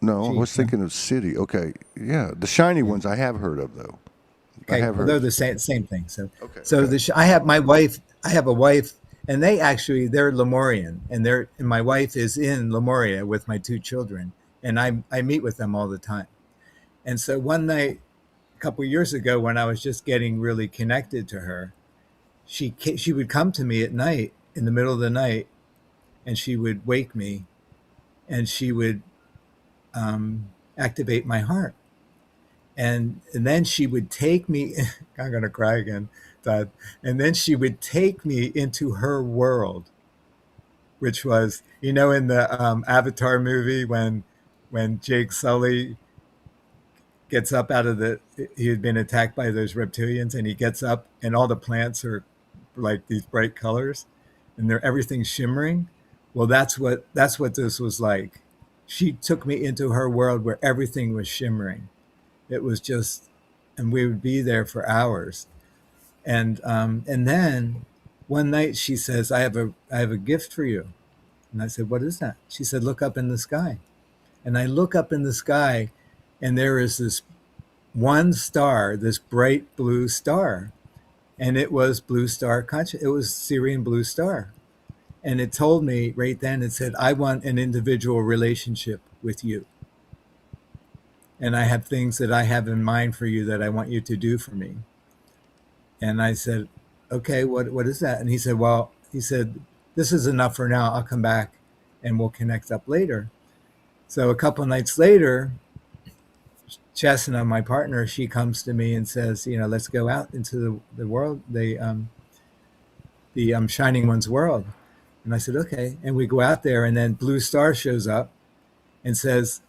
I was thinking of city. Okay, yeah, the shiny ones I have heard of though. Okay, they're the same thing. So, Okay, so okay. I have my wife. I have a wife, and they're Lemurian, and my wife is in Lemuria with my 2 children, and I meet with them all the time. And so one night, a couple of years ago, when I was just getting really connected to her, she would come to me at night, in the middle of the night, and she would wake me, and she would activate my heart. And then she would take me, I'm going to cry again, Todd. And then she would take me into her world, which was, in the Avatar movie, when Jake Sully gets up out of the, he had been attacked by those reptilians, and he gets up and all the plants are like these bright colors and they're everything's shimmering. Well, that's what this was like. She took me into her world where everything was shimmering. It was just, and we would be there for hours. And then one night she says, I have a gift for you. And I said, what is that? She said, look up in the sky. And I look up in the sky, and there is this one star, this bright blue star. And it was blue star conscious. It was Syrian blue star. And it told me right then, it said, I want an individual relationship with you. And I have things that I have in mind for you that I want you to do for me. And I said, okay, what is that? And he said, well, he said, this is enough for now. I'll come back and we'll connect up later. So a couple of nights later, Chesna, my partner, she comes to me and says, let's go out into the world, the Shining One's world. And I said, okay. And we go out there, and then Blue Star shows up and says,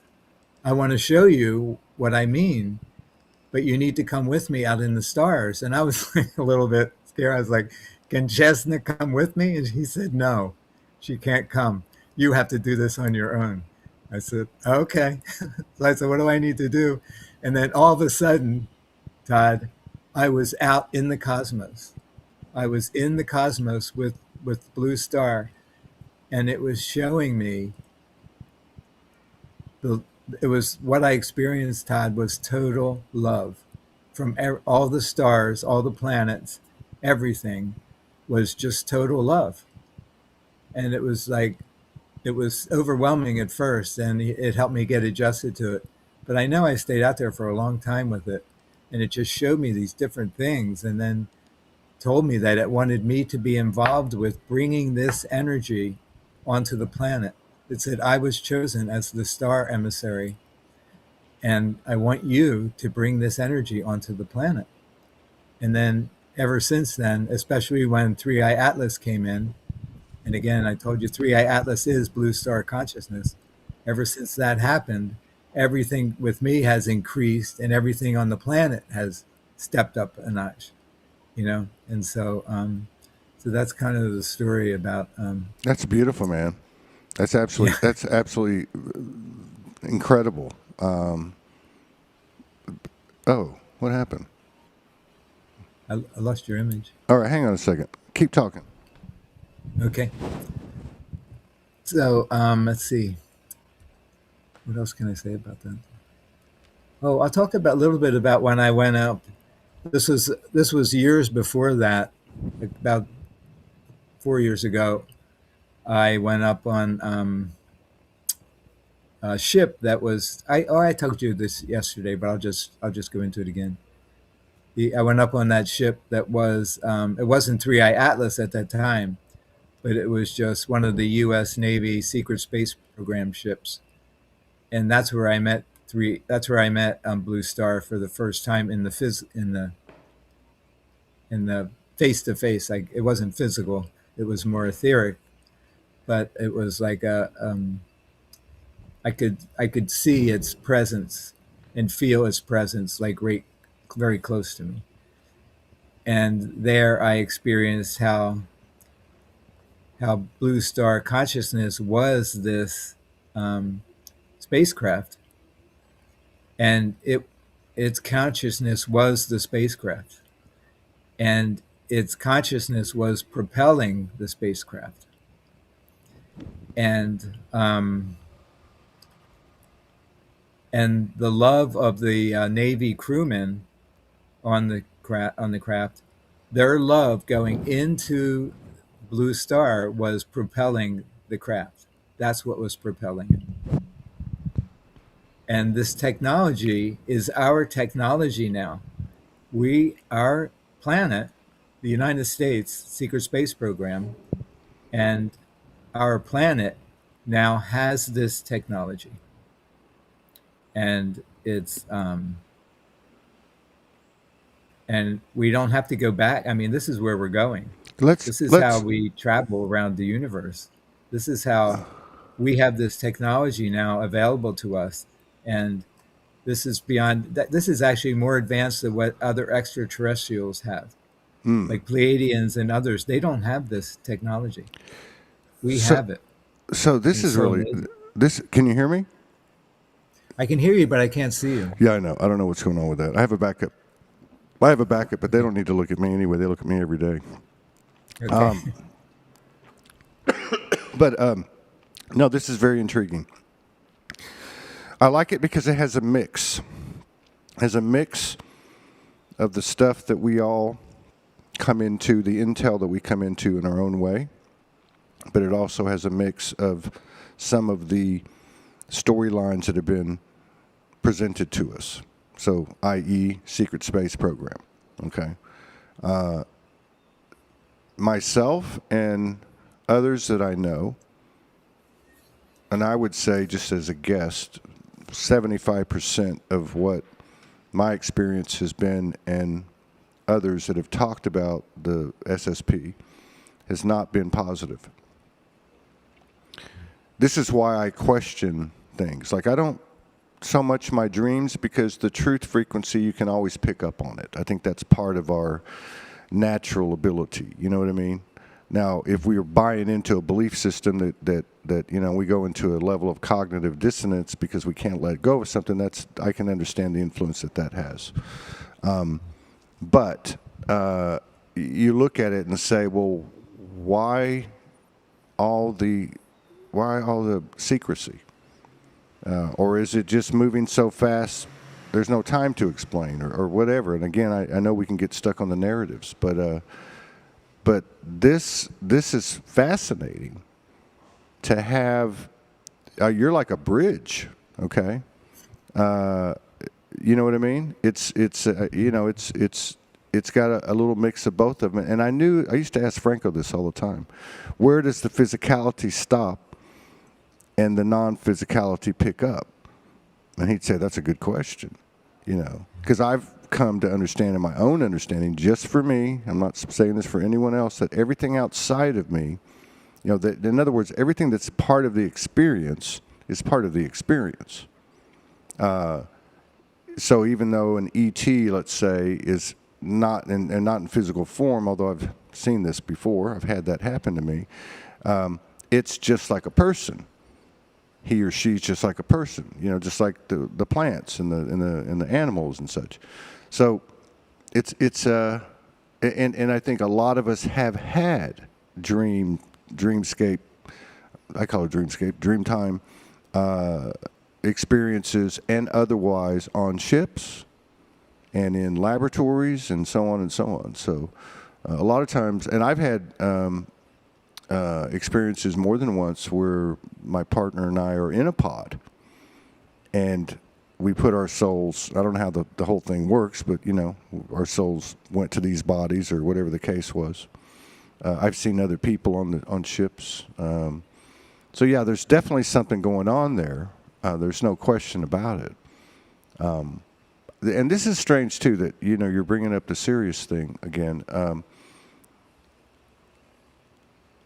I want to show you what I mean, but you need to come with me out in the stars. And I was like a little bit scared. I was like, can Chesna come with me? And he said, no, she can't come. You have to do this on your own. I said, okay. So I said, what do I need to do? And then all of a sudden, Todd, I was out in the cosmos. I was in the cosmos with Blue Star, and it was showing me it was what I experienced, Todd, was total love from all the stars, all the planets, everything was just total love. And it was like, it was overwhelming at first, and it helped me get adjusted to it. But I know I stayed out there for a long time with it, and it just showed me these different things, and then told me that it wanted me to be involved with bringing this energy onto the planet. It said I was chosen as the star emissary, and I want you to bring this energy onto the planet. And then ever since then, especially when Three Eye Atlas came in, and again, I told you Three Eye Atlas is Blue Star consciousness. Ever since that happened, everything with me has increased, and everything on the planet has stepped up a notch. And so that's kind of the story about. That's beautiful, man. That's absolutely Yeah. that's absolutely incredible. Oh, what happened? I lost your image. All right, hang on a second. Keep talking. Okay. So let's see. What else can I say about that? Oh, I'll talk about a little bit about when I went up. This was years before that, about 4 years ago. I went up on a ship that was. I told you this yesterday, but I'll just go into it again. I went up on that ship that was. It wasn't Three Eye Atlas at that time, but it was just one of the U.S. Navy Secret Space Program ships, and that's where I met Blue Star for the first time in the face to face. Like, it wasn't physical; it was more etheric. But it was like I could see its presence and feel its presence, like right, very close to me. And there I experienced how Blue Star consciousness was this spacecraft, and its consciousness was the spacecraft, and its consciousness was propelling the spacecraft. And the love of the Navy crewmen on the craft, their love going into Blue Star was propelling the craft. That's what was propelling it. And this technology is our technology now. Our planet, the United States Secret Space Program, and our planet now has this technology. And it's and we don't have to go back. I mean, this is where we're going. This is how Let's we travel around the universe. This is how we have this technology now available to us. And This is beyond that. This is actually more advanced than what other extraterrestrials have, like Pleiadians and others. They don't have this technology. We So, have it. so this It's is so really amazing. this. Can you hear me? I can hear you, but I can't see you. Yeah, I know. I don't know what's going on with that. I have a backup. I have a backup, but they don't need to look at me anyway. They look at me every day. Okay. But no, this is very intriguing. I like it because it has a mix. Has a mix of the stuff that we all come into, the intel that we come into in our own way, but it also has a mix of some of the storylines that have been presented to us. So, i.e., secret space program. Okay. Myself and others that I know, and I would say just as a guest, 75% of what my experience has been and others that have talked about the SSP has not been positive. This is why I question things. Like, I don't so much my dreams, because the truth frequency, you can always pick up on it. I think that's part of our natural ability. You know what I mean? Now, if we are buying into a belief system that we go into a level of cognitive dissonance because we can't let go of something, I can understand the influence that has. But you look at it and say, well, why all the secrecy? Or is it just moving so fast there's no time to explain, or whatever? And again, I know we can get stuck on the narratives, but this is fascinating to have. You're like a bridge, okay? You know what I mean? It's got a little mix of both of them. And I used to ask Franco this all the time. Where does the physicality stop and the non-physicality pick up? And he'd say, that's a good question, because I've come to understand in my own understanding, just for me, I'm not saying this for anyone else, that everything outside of me, that in other words, everything that's part of the experience is part of the experience. So even though an ET, let's say, is not in physical form, although I've seen this before, I've had that happen to me, it's just like a person. He or she's just like a person, just like the plants and the animals and such. So it's and I think a lot of us have had dreamscape, I call it dreamscape, dreamtime experiences and otherwise on ships and in laboratories and so on and so on. So a lot of times, and I've had experiences more than once where my partner and I are in a pod and we put our souls, I don't know how the whole thing works, but our souls went to these bodies or whatever the case was. I've seen other people on ships. So yeah, there's definitely something going on there. There's no question about it. And this is strange too, that you're bringing up the serious thing again.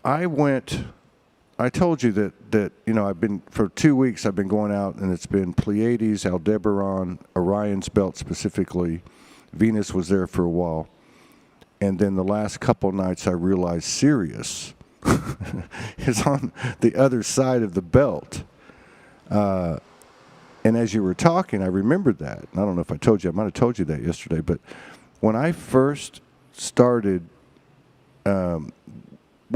I told you that I've been, for 2 weeks, I've been going out, and it's been Pleiades, Aldebaran, Orion's belt specifically. Venus was there for a while. And then the last couple nights I realized Sirius is on the other side of the belt. And as you were talking, I remembered that. I don't know if I told you. I might have told you that yesterday. But when I first started, when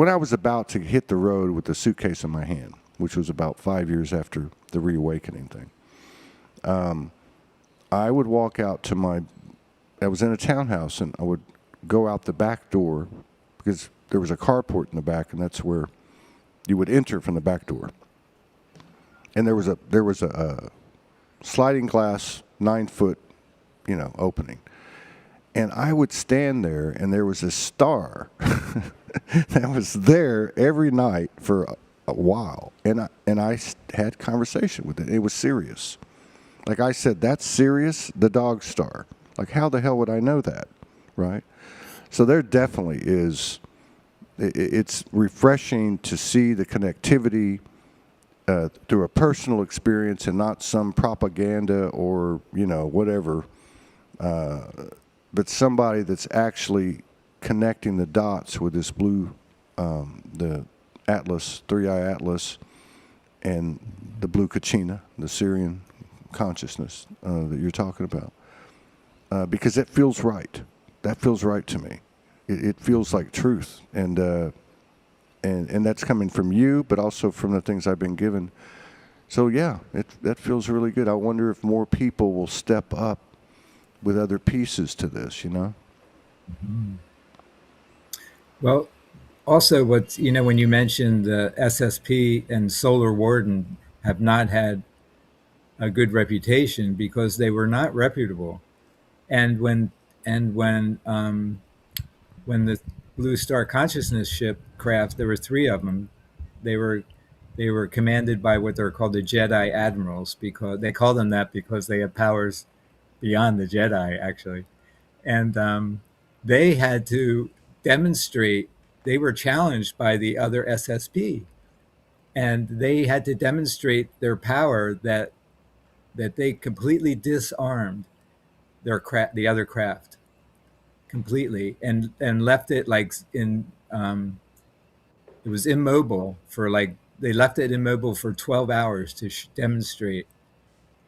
I was about to hit the road with the suitcase in my hand, which was about 5 years after the reawakening thing, I would walk out I was in a townhouse, and I would go out the back door because there was a carport in the back, and that's where you would enter from the back door. And there was a sliding glass 9-foot, opening. And I would stand there, and there was a star that was there every night for a while. And I had conversation with it. It was Sirius. Like I said, that's Sirius, the dog star. Like, how the hell would I know that, right? So there definitely is. It's refreshing to see the connectivity through a personal experience and not some propaganda or whatever, but somebody that's actually connecting the dots with this blue, the Atlas, three-eye Atlas, and the blue Kachina, the Syrian consciousness that you're talking about, because that feels right. That feels right to me. It feels like truth, and that's coming from you, but also from the things I've been given. So yeah, that feels really good. I wonder if more people will step up with other pieces to this. Mm-hmm. Well, also, when you mentioned the SSP and Solar Warden have not had a good reputation because they were not reputable. And when the Blue Star Consciousness ship craft, there were three of them. They were commanded by what they're called the Jedi Admirals, because they call them that because they have powers beyond the Jedi, actually. And they had to demonstrate. They were challenged by the other SSP, and they had to demonstrate their power that they completely disarmed the other craft completely, and left it like it was immobile for they left it immobile for 12 hours to demonstrate,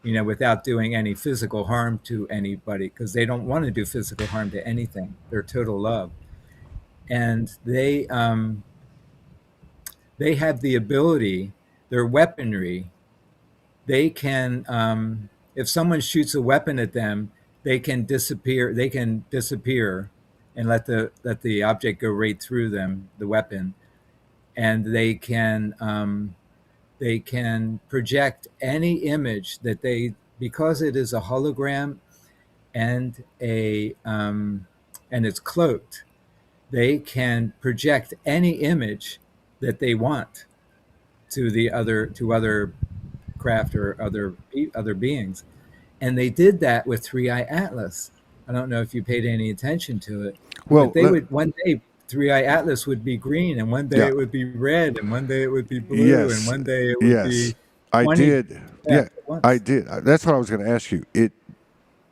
without doing any physical harm to anybody, because they don't want to do physical harm to anything. They're total love. And they have the ability, their weaponry, they can, if someone shoots a weapon at them, they can disappear and let the object go right through them, the weapon. And they can project any image that because it is a hologram and and it's cloaked, they can project any image that they want to other craft or other beings. And they did that with Three Eye Atlas. I don't know if you paid any attention to it, Well, but they would one day Three Eye Atlas would be green, and one day it would be red, and one day it would be blue, and one day it would be 20 I did. Yeah, at once. I did. That's what I was going to ask you.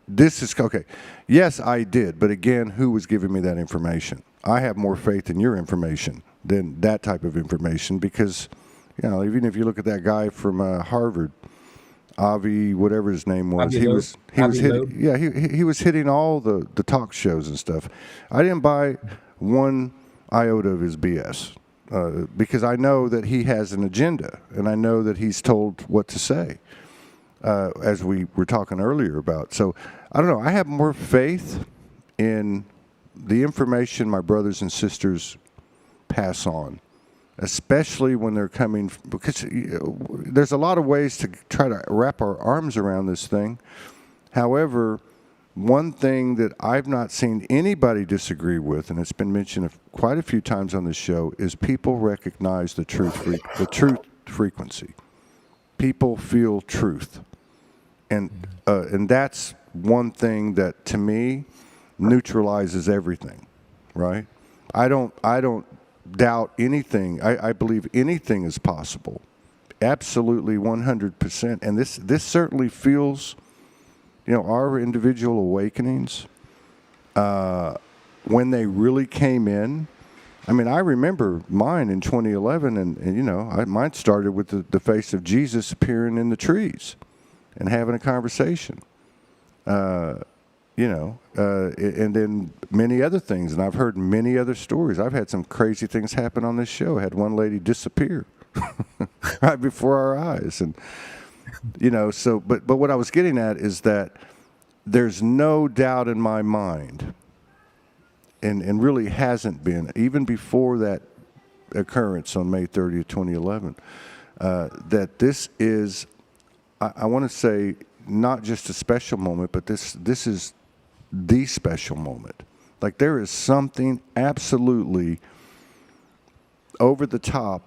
This is okay. Yes, I did. But again, who was giving me that information? I have more faith in your information than that type of information, because, even if you look at that guy from Harvard, Avi, whatever his name was, he was hitting. Yeah, he was hitting all the talk shows and stuff. I didn't buy one iota of his BS, because I know that he has an agenda, and I know that he's told what to say, as we were talking earlier about. So I don't know. I have more faith in the information my brothers and sisters pass on, especially when they're coming, because there's a lot of ways to try to wrap our arms around this thing. However, one thing that I've not seen anybody disagree with, and it's been mentioned quite a few times on this show, is people recognize the truth frequency. People feel truth, and that's one thing that, to me, neutralizes everything. Right? I don't doubt anything. I believe anything is possible, absolutely 100%. And this certainly feels, our individual awakenings, when they really came in. I mean, I remember mine in 2011, and mine started with the face of Jesus appearing in the trees and having a conversation. And then many other things. And I've heard many other stories. I've had some crazy things happen on this show. I had one lady disappear right before our eyes. And, but what I was getting at is that there's no doubt in my mind, and really hasn't been, even before that occurrence on May 30th, 2011, that this is, I want to say, not just a special moment, but this is the special moment. Like, there is something absolutely over the top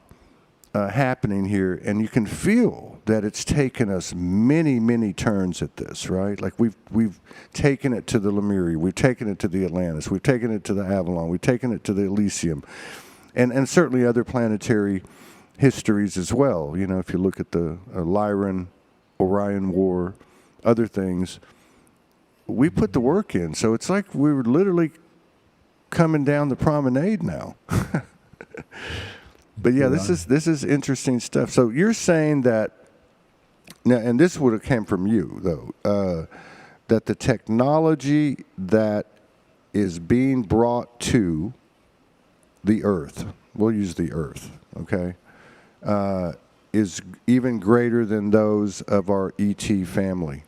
happening here, and you can feel that it's taken us many, many turns at this, right? Like, we've taken it to the Lemuria, we've taken it to the Atlantis, we've taken it to the Avalon, we've taken it to the Elysium, and certainly other planetary histories as well. You know, if you look at the Lyran, Orion War, other things, we put the work in. So it's like we were literally coming down the promenade now. But yeah, this is interesting stuff. So you're saying that now, and this would have came from you though, that the technology that is being brought to the Earth, we'll use the Earth, okay, is even greater than those of our ET family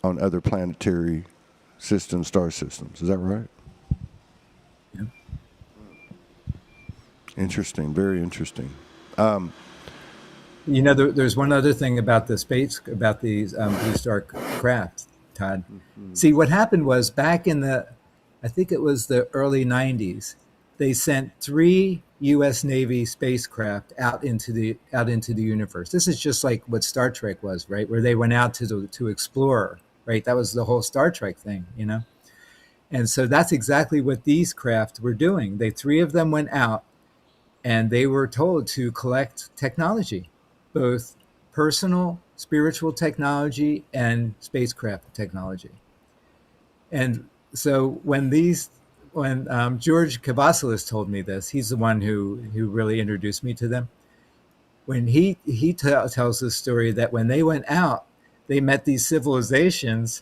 on other planetary systems, star systems. Is that right? Yeah. Interesting, very interesting. You know, there's one other thing about the space, about these blue star craft, Todd. Mm-hmm. See, what happened was back in I think it was the early 90s, they sent 3 U.S. Navy spacecraft out into the universe. This is just like what Star Trek was, right? Where they went out to explore, right? That was the whole Star Trek thing, you know? And so that's exactly what these craft were doing. 3 of them went out, and they were told to collect technology, both personal, spiritual technology and spacecraft technology. And so when George Kavasilis told me this, he's the one who really introduced me to them. When he tells this story that when they went out, they met these civilizations,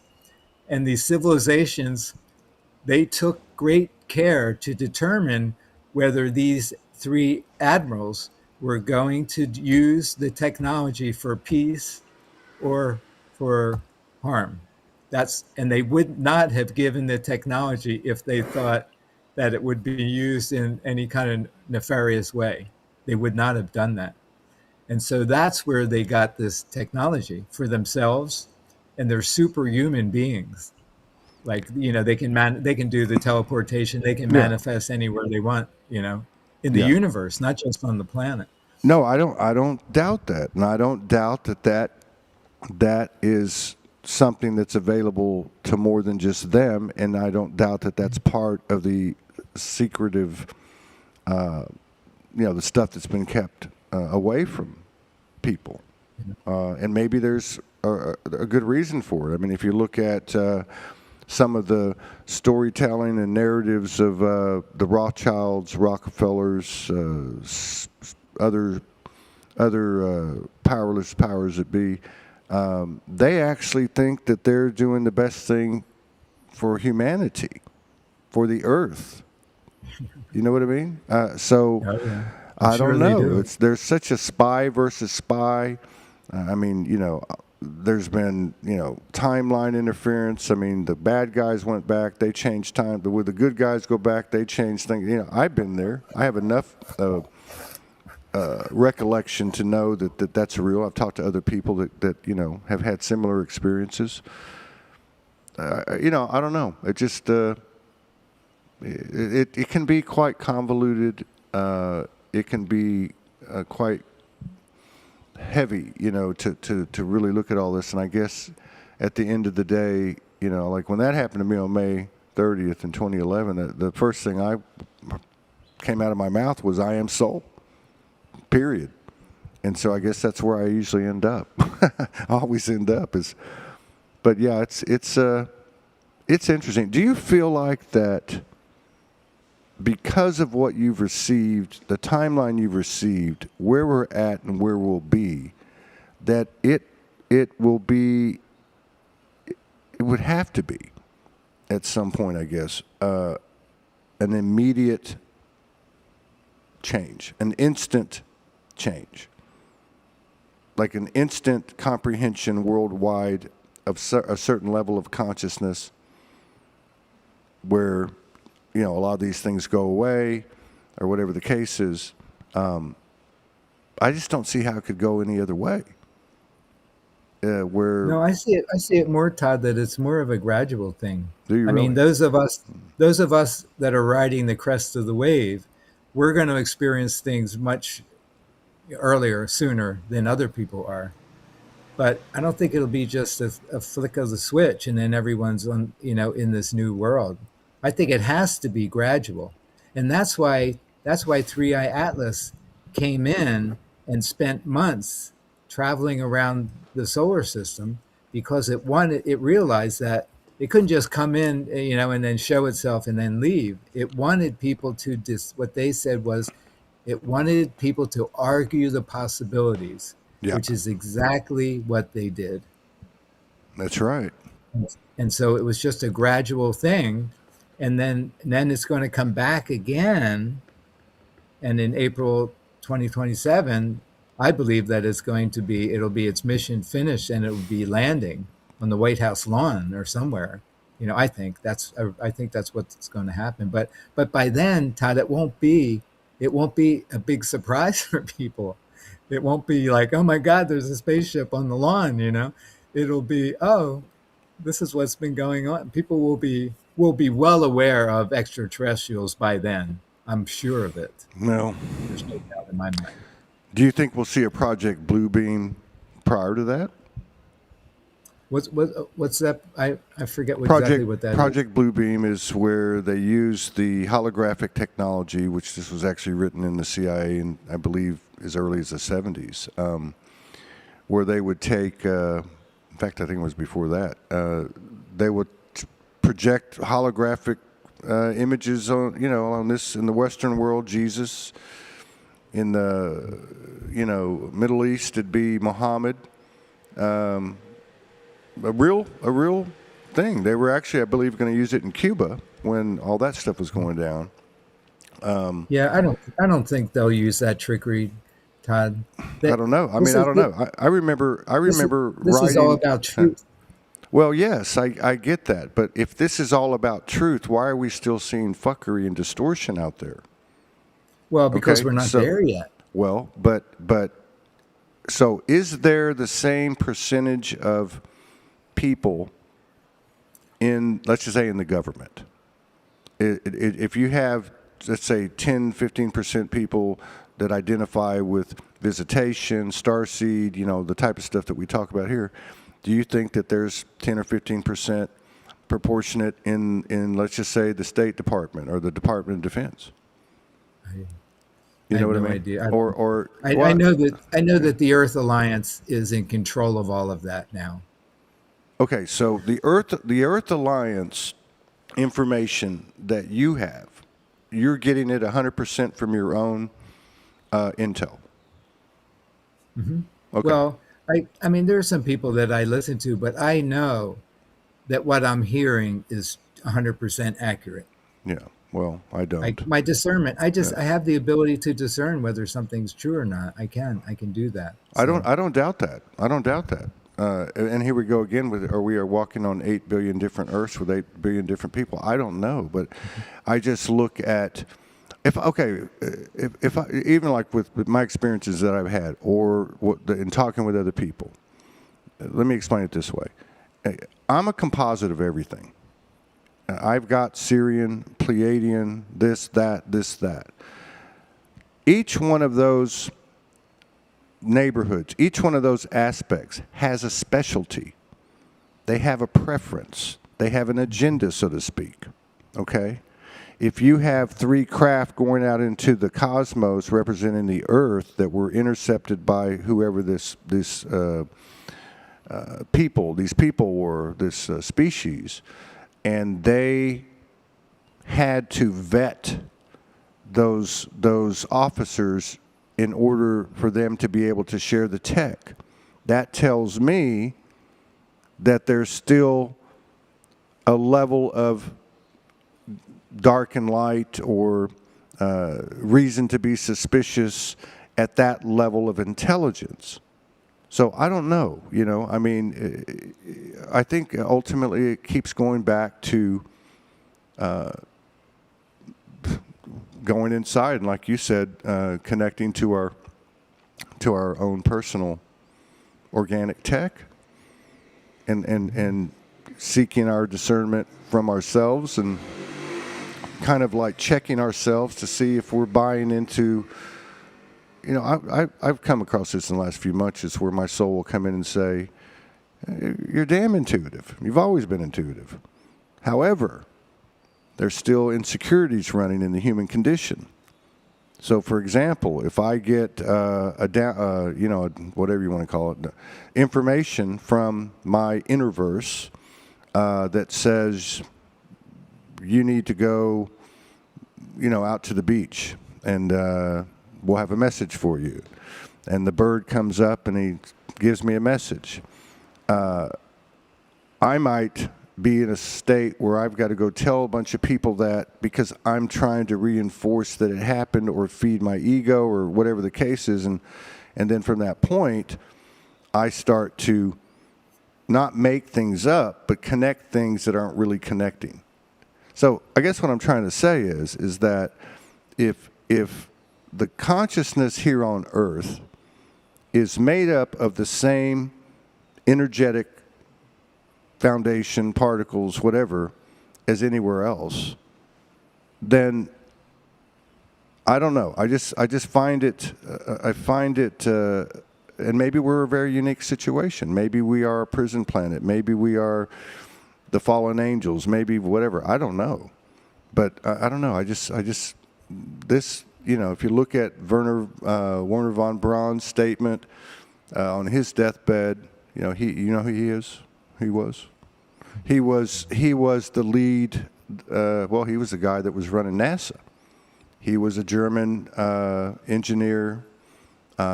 and these civilizations, they took great care to determine whether these 3 admirals were going to use the technology for peace or for harm. And they would not have given the technology if they thought that it would be used in any kind of nefarious way. They would not have done that. And so that's where they got this technology for themselves, and they're superhuman beings. Like, you know, they can do the teleportation, they can manifest anywhere they want, you know, in the universe, not just on the planet. No, I don't doubt that. And I don't doubt that is something that's available to more than just them, and I don't doubt that that's part of the secretive, the stuff that's been kept away from people. And maybe there's a good reason for it. I mean, if you look at some of the storytelling and narratives of the Rothschilds, Rockefellers, other powers that be, they actually think that they're doing the best thing for humanity, for the Earth. You know what I mean? I don't know. There's such a spy versus spy. I mean, you know, there's been, you know, timeline interference. I mean, the bad guys went back, they changed time. But when the good guys go back, they change things. You know, I've been there. I have enough recollection to know that that's real. I've talked to other people that you know, have had similar experiences. You know, I don't know. It just it can be quite convoluted. It can be quite heavy, you know, to really look at all this. And I guess at the end of the day, you know, like when that happened to me on May 30th in 2011, the first thing I came out of my mouth was, "I am soul." Period. And so I guess that's where I usually end up. I always end up but yeah, it's interesting. Do you feel like that because of what you've received, the timeline you've received, where we're at and where we'll be, that it would have to be at some point, I guess, an immediate change, an instant change, like an instant comprehension worldwide of a certain level of consciousness where, you know, a lot of these things go away or whatever the case is. I just don't see how it could go any other way. No, I see it more, Todd, that it's more of a gradual thing. Do you really? I mean, those of us that are riding the crest of the wave, we're going to experience things much earlier, sooner than other people are. But I don't think it'll be just a flick of the switch and then everyone's on, you know, in this new world. I think it has to be gradual, and that's why 3i Atlas came in and spent months traveling around the solar system because it realized that it couldn't just come in, and then show itself and then leave. It wanted people to what they said was it wanted people to argue the possibilities, Yeah, which is exactly what they did. that's right. And so it was just a gradual thing, and then it's going to come back again. And in April 2027, I believe that it'll be its mission finished, and it will be landing on the White House lawn or somewhere. I think that's what's going to happen. But by then, Todd, it won't be a big surprise for people. It won't be like, oh my God, there's a spaceship on the lawn. It'll be, oh, this is what's been going on. People will be well aware of extraterrestrials by then. I'm sure of it. Well, There's no doubt in my mind. do you think we'll see a Project Bluebeam prior to that? What's that? I forget Project, exactly what that is. Project Bluebeam is where they use the holographic technology, which this was actually written in the CIA, and I believe as early as the 70s, where they would take, in fact, I think it was before that, they would project holographic images on this in the Western world, Jesus. In the Middle East, it'd be Muhammad. A real thing. They were actually, I believe, going to use it in Cuba when all that stuff was going down. Yeah, I don't think they'll use that trickery, Todd. I don't know. I don't know. I remember This writing. is all about truth. Well, yes, I get that. But if this is all about truth, why are we still seeing fuckery and distortion out there? Well, because Okay, we're not so- there yet. Well, but so is there the same percentage of people in, let's just say, in the government? If you have, let's say, 10, 15% people that identify with visitation, starseed, the type of stuff that we talk about here, do you think that there's 10 or 15% proportionate in let's just say the State Department or the Department of Defense? You know what I mean? Idea. I know that the Earth Alliance is in control of all of that now. Okay, so the Earth Alliance information that you have, you're getting it 100% from your own intel. Mm-hmm. Okay. Well, I mean, there are some people that I listen to, but I know that what I'm hearing is 100% accurate. Yeah. Well, I don't. My discernment, I have the ability to discern whether something's true or not. I can do that. I don't doubt that. I don't doubt that. And here we go again we are walking on 8 billion different Earths with 8 billion different people. I don't know, but I just look at if even like with my experiences that I've had or in talking with other people. Let me explain it this way. I'm a composite of everything. I've got Syrian, Pleiadian, this, that. Each one of those neighborhoods, each one of those aspects has a specialty. They have a preference. They have an agenda, so to speak. Okay? If you have 3 craft going out into the cosmos representing the Earth that were intercepted by whoever these people were, this species, and they had to vet those officers in order for them to be able to share the tech. That tells me that there's still a level of dark and light or reason to be suspicious at that level of intelligence. So I don't know, I mean, I think ultimately it keeps going back to going inside and, like you said, connecting to our own personal organic tech and seeking our discernment from ourselves and kind of like checking ourselves to see if we're buying into. I've come across this in the last few months. It's where my soul will come in and say, "You're damn intuitive. You've always been intuitive. However, there's still insecurities running in the human condition. So, for example, if I get whatever you want to call it, information from my innerverse that says you need to go, out to the beach, and we'll have a message for you. And the bird comes up and he gives me a message. I might be in a state where I've got to go tell a bunch of people that because I'm trying to reinforce that it happened or feed my ego or whatever the case is. And then from that point, I start to not make things up, but connect things that aren't really connecting. So I guess what I'm trying to say is that if the consciousness here on Earth is made up of the same energetic foundation, particles, whatever, as anywhere else, then I don't know. I just find it. I find it. And maybe we're a very unique situation. Maybe we are a prison planet. Maybe we are the fallen angels. Maybe whatever. I don't know. But I don't know. I just this. If you look at Werner von Braun's statement on his deathbed, who he is. He was the lead. He was the guy that was running NASA. He was a German engineer,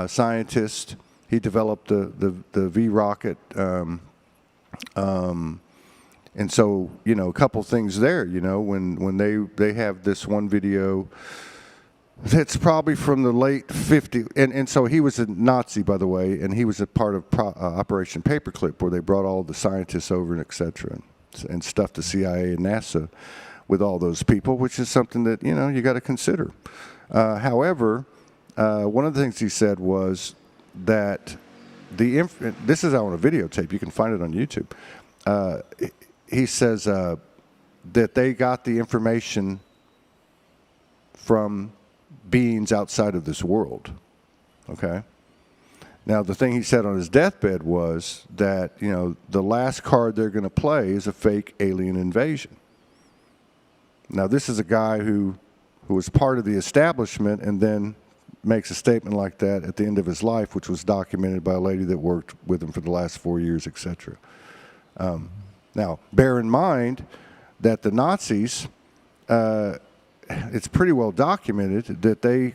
scientist. He developed the V rocket, and so a couple things there. When they have this one video that's probably from the late 50s, and so he was a Nazi, by the way, and he was a part of Operation Paperclip, where they brought all the scientists over and et cetera, and stuffed the CIA and NASA with all those people, which is something that you got to consider. However, one of the things he said was that this is out on a videotape. You can find it on YouTube. He says that they got the information from beings outside of this world. Okay. Now, the thing he said on his deathbed was that the last card they're going to play is a fake alien invasion. Now, this is a guy who was part of the establishment and then makes a statement like that at the end of his life, which was documented by a lady that worked with him for the last 4 years, etc. Now, bear in mind that the Nazis, it's pretty well documented that they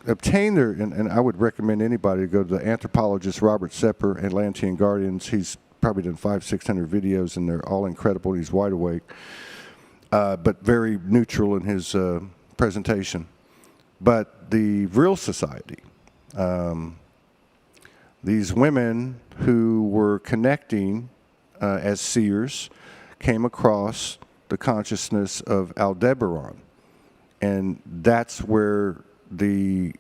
obtained their, and I would recommend anybody to go to the anthropologist Robert Sepper, Atlantean Guardians. He's probably done 500-600 videos, and they're all incredible. He's wide awake, but very neutral in his presentation. But the real society, these women who were connecting as seers, came across the consciousness of Aldebaran. And that's where the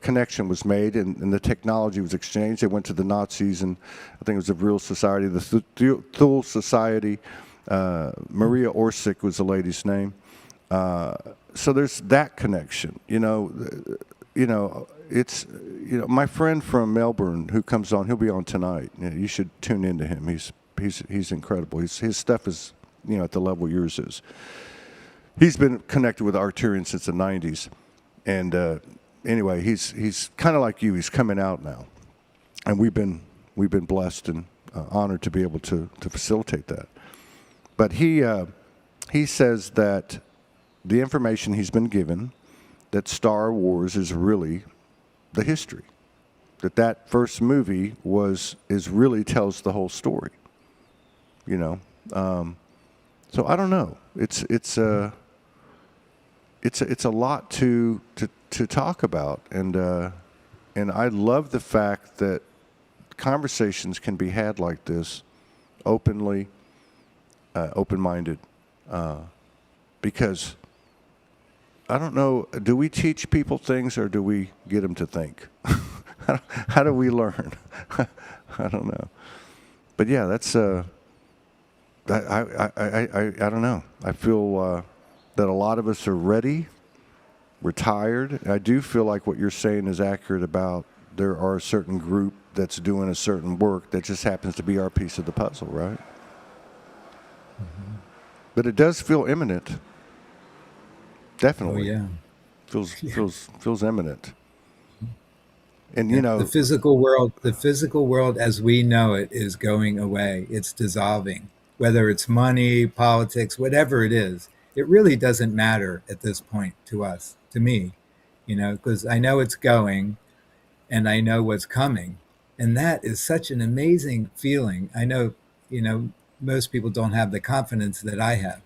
connection was made, and the technology was exchanged. They went to the Nazis, and I think it was the Real Society, the Thule Society. Maria Orsic was the lady's name. So there's that connection. It's my friend from Melbourne who comes on. He'll be on tonight. You should tune into him. He's incredible. His stuff is at the level yours is. He's been connected with Arcturian since the 90s. And anyway, he's kind of like you. He's coming out now. And we've been blessed and honored to be able to facilitate that. But he says that the information he's been given, that Star Wars is really the history. That first movie really tells the whole story. So I don't know. It's a lot to talk about, and I love the fact that conversations can be had like this, openly, open-minded, because I don't know. Do we teach people things, or do we get them to think? How do we learn? I don't know. But yeah, that's I don't know. I feel that a lot of us are ready. We're tired. I do feel like what you're saying is accurate about there are a certain group that's doing a certain work that just happens to be our piece of the puzzle, right? Mm-hmm. But it does feel imminent. Definitely. Oh, yeah. feels imminent. And you know, The physical world as we know it is going away. It's dissolving. Whether it's money, politics, whatever it is, it really doesn't matter at this point to us, to me, because I know it's going and I know what's coming. And that is such an amazing feeling. I know, you know, most people don't have the confidence that I have,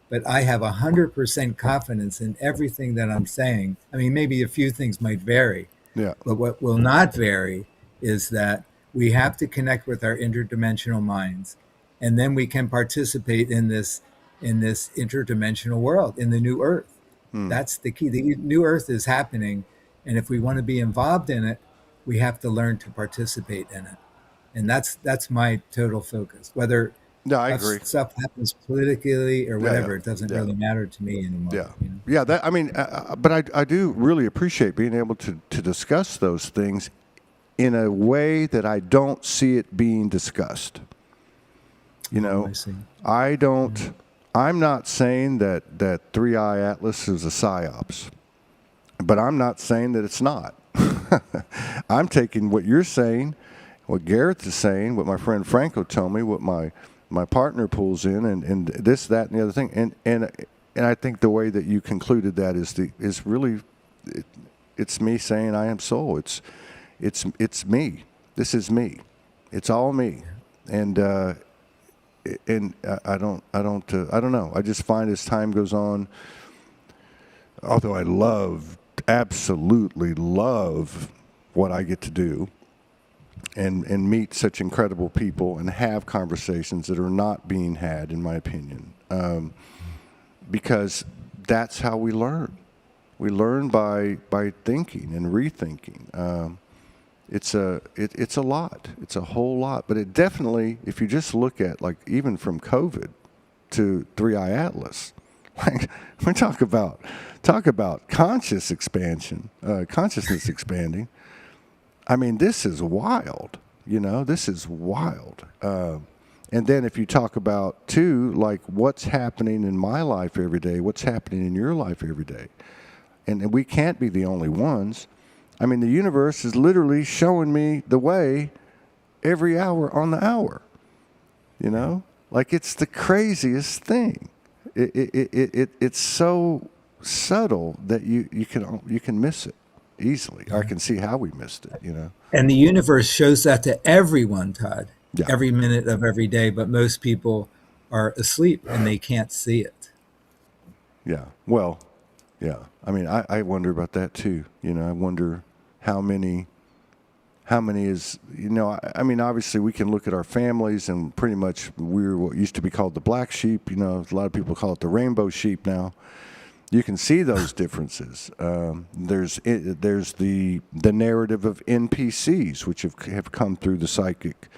but I have 100% confidence in everything that I'm saying. I mean, maybe a few things might vary, yeah, but what will not vary is that we have to connect with our interdimensional minds, and then we can participate in this interdimensional world, in the new Earth. That's the key. The new Earth is happening, and if we want to be involved in it, we have to learn to participate in it. And that's my total focus. Whether no, I agree. stuff happens politically or Yeah, yeah, whatever, it doesn't yeah. really matter to me anymore. Yeah, yeah. That I mean, but I do really appreciate being able to discuss those things in a way that I don't see it being discussed. You know, I see. I don't. I'm not saying that Three Eye Atlas is a psyops, but I'm not saying that it's not. I'm taking what you're saying, what Gareth is saying, what my friend Franco told me, what my partner pulls in, and this, that, and the other thing, and I think the way that you concluded that is really, it's me saying I am soul. It's me. This is me. It's all me, and I don't know. I just find as time goes on, although I absolutely love what I get to do, and meet such incredible people and have conversations that are not being had, in my opinion, because that's how we learn. We learn by thinking and rethinking. It's a lot. It's a whole lot. But it definitely, if you just look at, like, even from COVID to Three Eye Atlas, like, we talk about consciousness expanding. I mean, this is wild. This is wild. And then if you talk about, too, like, what's happening in my life every day, what's happening in your life every day. And we can't be the only ones. I mean, the universe is literally showing me the way every hour on the hour. Like, it's the craziest thing. It's so subtle that you can miss it easily. I can see how we missed it. And the universe shows that to everyone, Todd, Yeah. every minute of every day. But most people are asleep and they can't see it. Yeah. Well, yeah. I mean, I wonder about that too. I wonder how many is, I mean, obviously we can look at our families, and pretty much we're what used to be called the black sheep. A lot of people call it the rainbow sheep now. You can see those differences. There's the narrative of NPCs, which have come through the psychic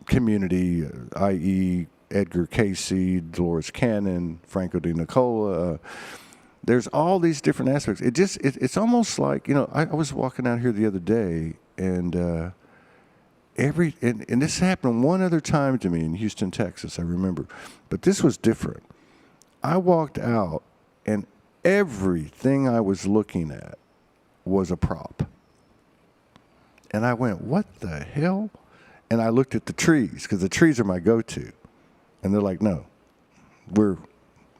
community, i.e. Edgar Cayce, Dolores Cannon, Franco de Nicola. There's all these different aspects. It's almost like, I was walking out here the other day, and and this happened one other time to me in Houston, Texas, I remember. But this was different. I walked out, and everything I was looking at was a prop. And I went, what the hell? And I looked at the trees, because the trees are my go-to. And they're like, no, we're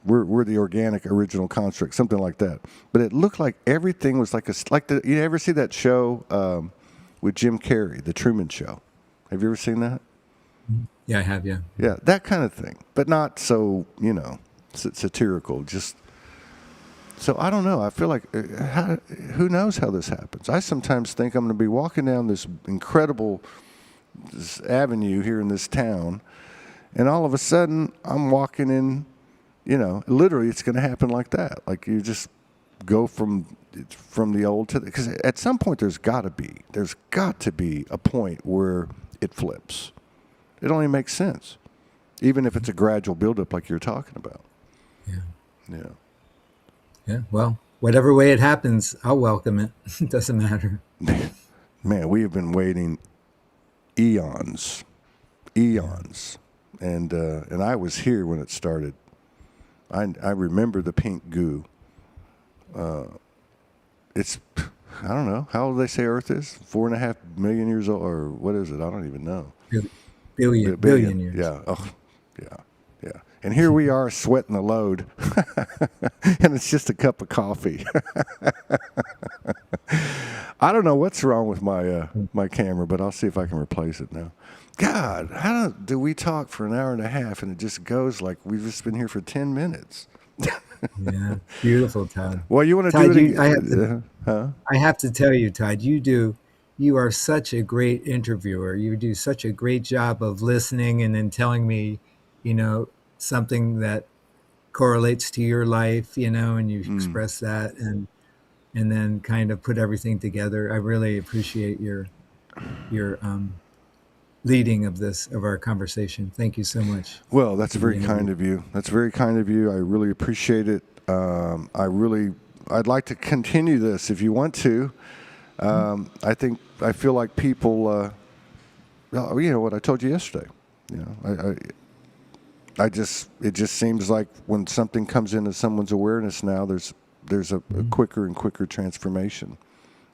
the organic original construct, something like that. But it looked like everything was you ever see that show with Jim Carrey, The Truman Show? Have you ever seen that? Yeah, I have, yeah. Yeah, that kind of thing. But not so, satirical. Just, so I don't know. I feel like, who knows how this happens? I sometimes think I'm going to be walking down this incredible avenue here in this town, and all of a sudden I'm walking in, literally it's going to happen like that. Like, you just go from the old to the, because at some point there's got to be a point where it flips. It only makes sense, even if it's a gradual buildup like you're talking about. Yeah. Yeah. Yeah. Well, whatever way it happens, I'll welcome it. It doesn't matter. Man, we have been waiting eons, and I was here when it started. I remember the pink goo. it's, I don't know, how old do they say Earth is? 4.5 million years old, or what is it? I don't even know. Billion years. Yeah. Oh, yeah. Yeah. And here we are sweating the load, and it's just a cup of coffee. I don't know what's wrong with my my camera, but I'll see if I can replace it now. God, how do we talk for an hour and a half, and it just goes like we've just been here for 10 minutes? Yeah, beautiful, Todd. Well, you want to Todd, do it again? I have to tell you, Todd, you are such a great interviewer. You do such a great job of listening and then telling me, something that correlates to your life, and you express that and then kind of put everything together. I really appreciate your leading of our conversation. Thank you so much. Well, that's very kind of you. That's very kind of you. I really appreciate it. I'd like to continue this if you want to. I feel like people, what I told you yesterday, it just seems like when something comes into someone's awareness now, there's a quicker and quicker transformation.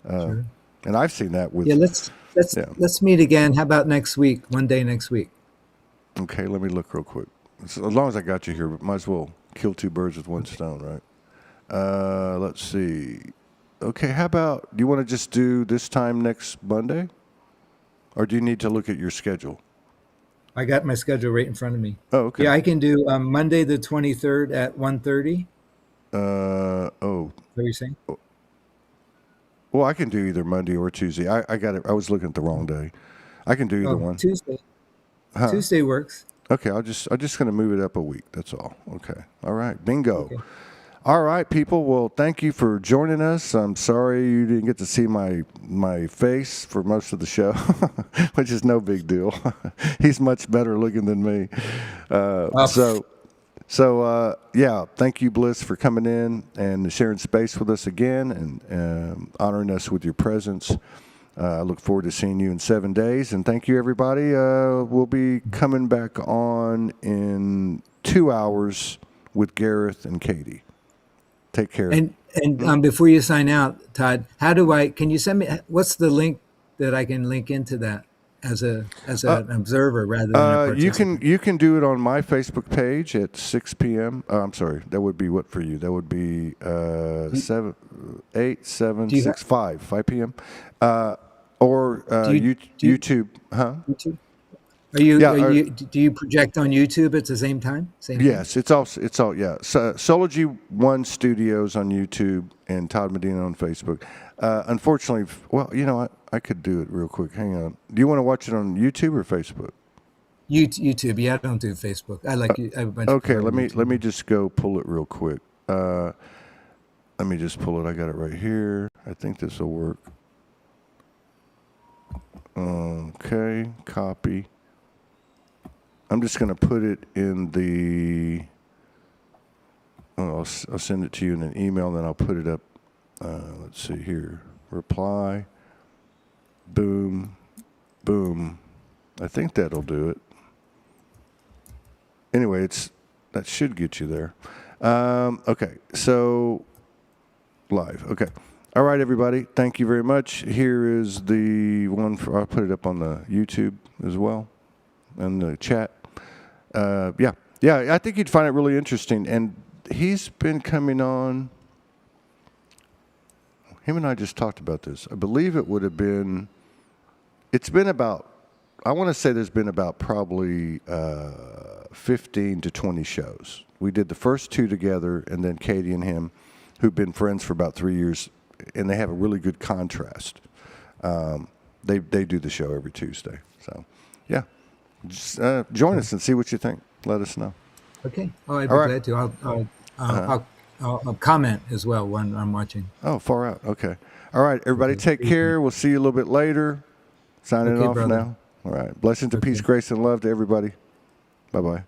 Sure. And I've seen that with. Yeah, let's meet again. How about next week? One day next week. Okay, let me look real quick. As long as I got you here, might as well kill two birds with one stone, right? Let's see. Okay, how about, do you want to just do this time next Monday? Or do you need to look at your schedule? I got my schedule right in front of me. Oh, okay. Yeah, I can do Monday the 23rd at 1:30. Oh. Is that what you're saying? Well, I can do either Monday or Tuesday. I got it. I was looking at the wrong day. I can do either one. Tuesday. Huh. Tuesday works. Okay, I'm just going to move it up a week. That's all. Okay. All right. Bingo. Okay. All right, people. Well, thank you for joining us. I'm sorry you didn't get to see my face for most of the show, which is no big deal. He's much better looking than me. So, thank you, Bliss, for coming in and sharing space with us again and honoring us with your presence. I look forward to seeing you in 7 days. And thank you, everybody. We'll be coming back on in 2 hours with Gareth and Katie. Take care. And before you sign out, Todd, can you send me, what's the link that I can link into that as an observer rather than a participant? You can do it on my Facebook page at 6 p.m. I'm sorry, that would be what for you? That would be 5 p.m. Or YouTube, huh? YouTube? Do you project on YouTube at the same time? Yes, it's all yeah. Soulogy One Studios on YouTube and Todd Medina on Facebook. Unfortunately, I could do it real quick. Hang on. Do you want to watch it on YouTube or Facebook? YouTube. Yeah, I don't do Facebook. I like you. Okay, let me just go pull it real quick. Let me just pull it. I got it right here. I think this will work. Okay, copy. I'm just going to put it in the. I'll send it to you in an email, and then I'll put it up. Let's see here. Reply. Boom. Boom. I think that'll do it. Anyway, that should get you there. Okay, so live. Okay. All right, everybody. Thank you very much. Here is the one I'll put it up on the YouTube as well, and the chat. Yeah. I think you'd find it really interesting. And he's been coming on. Him and I just talked about this. I believe it would have been. It's been about. I want to say there's been about probably 15 to 20 shows. We did the first two together, and then Katie and him, who've been friends for about 3 years, and they have a really good contrast. They do the show every Tuesday. So, yeah. Just, join us and see what you think. Let us know. Okay. Oh, I'd be glad to. I'll comment as well when I'm watching. Oh, far out. Okay. All right, everybody, take care. We'll see you a little bit later. Signing off brother. Now. All right. Blessings to peace, grace, and love to everybody. Bye-bye.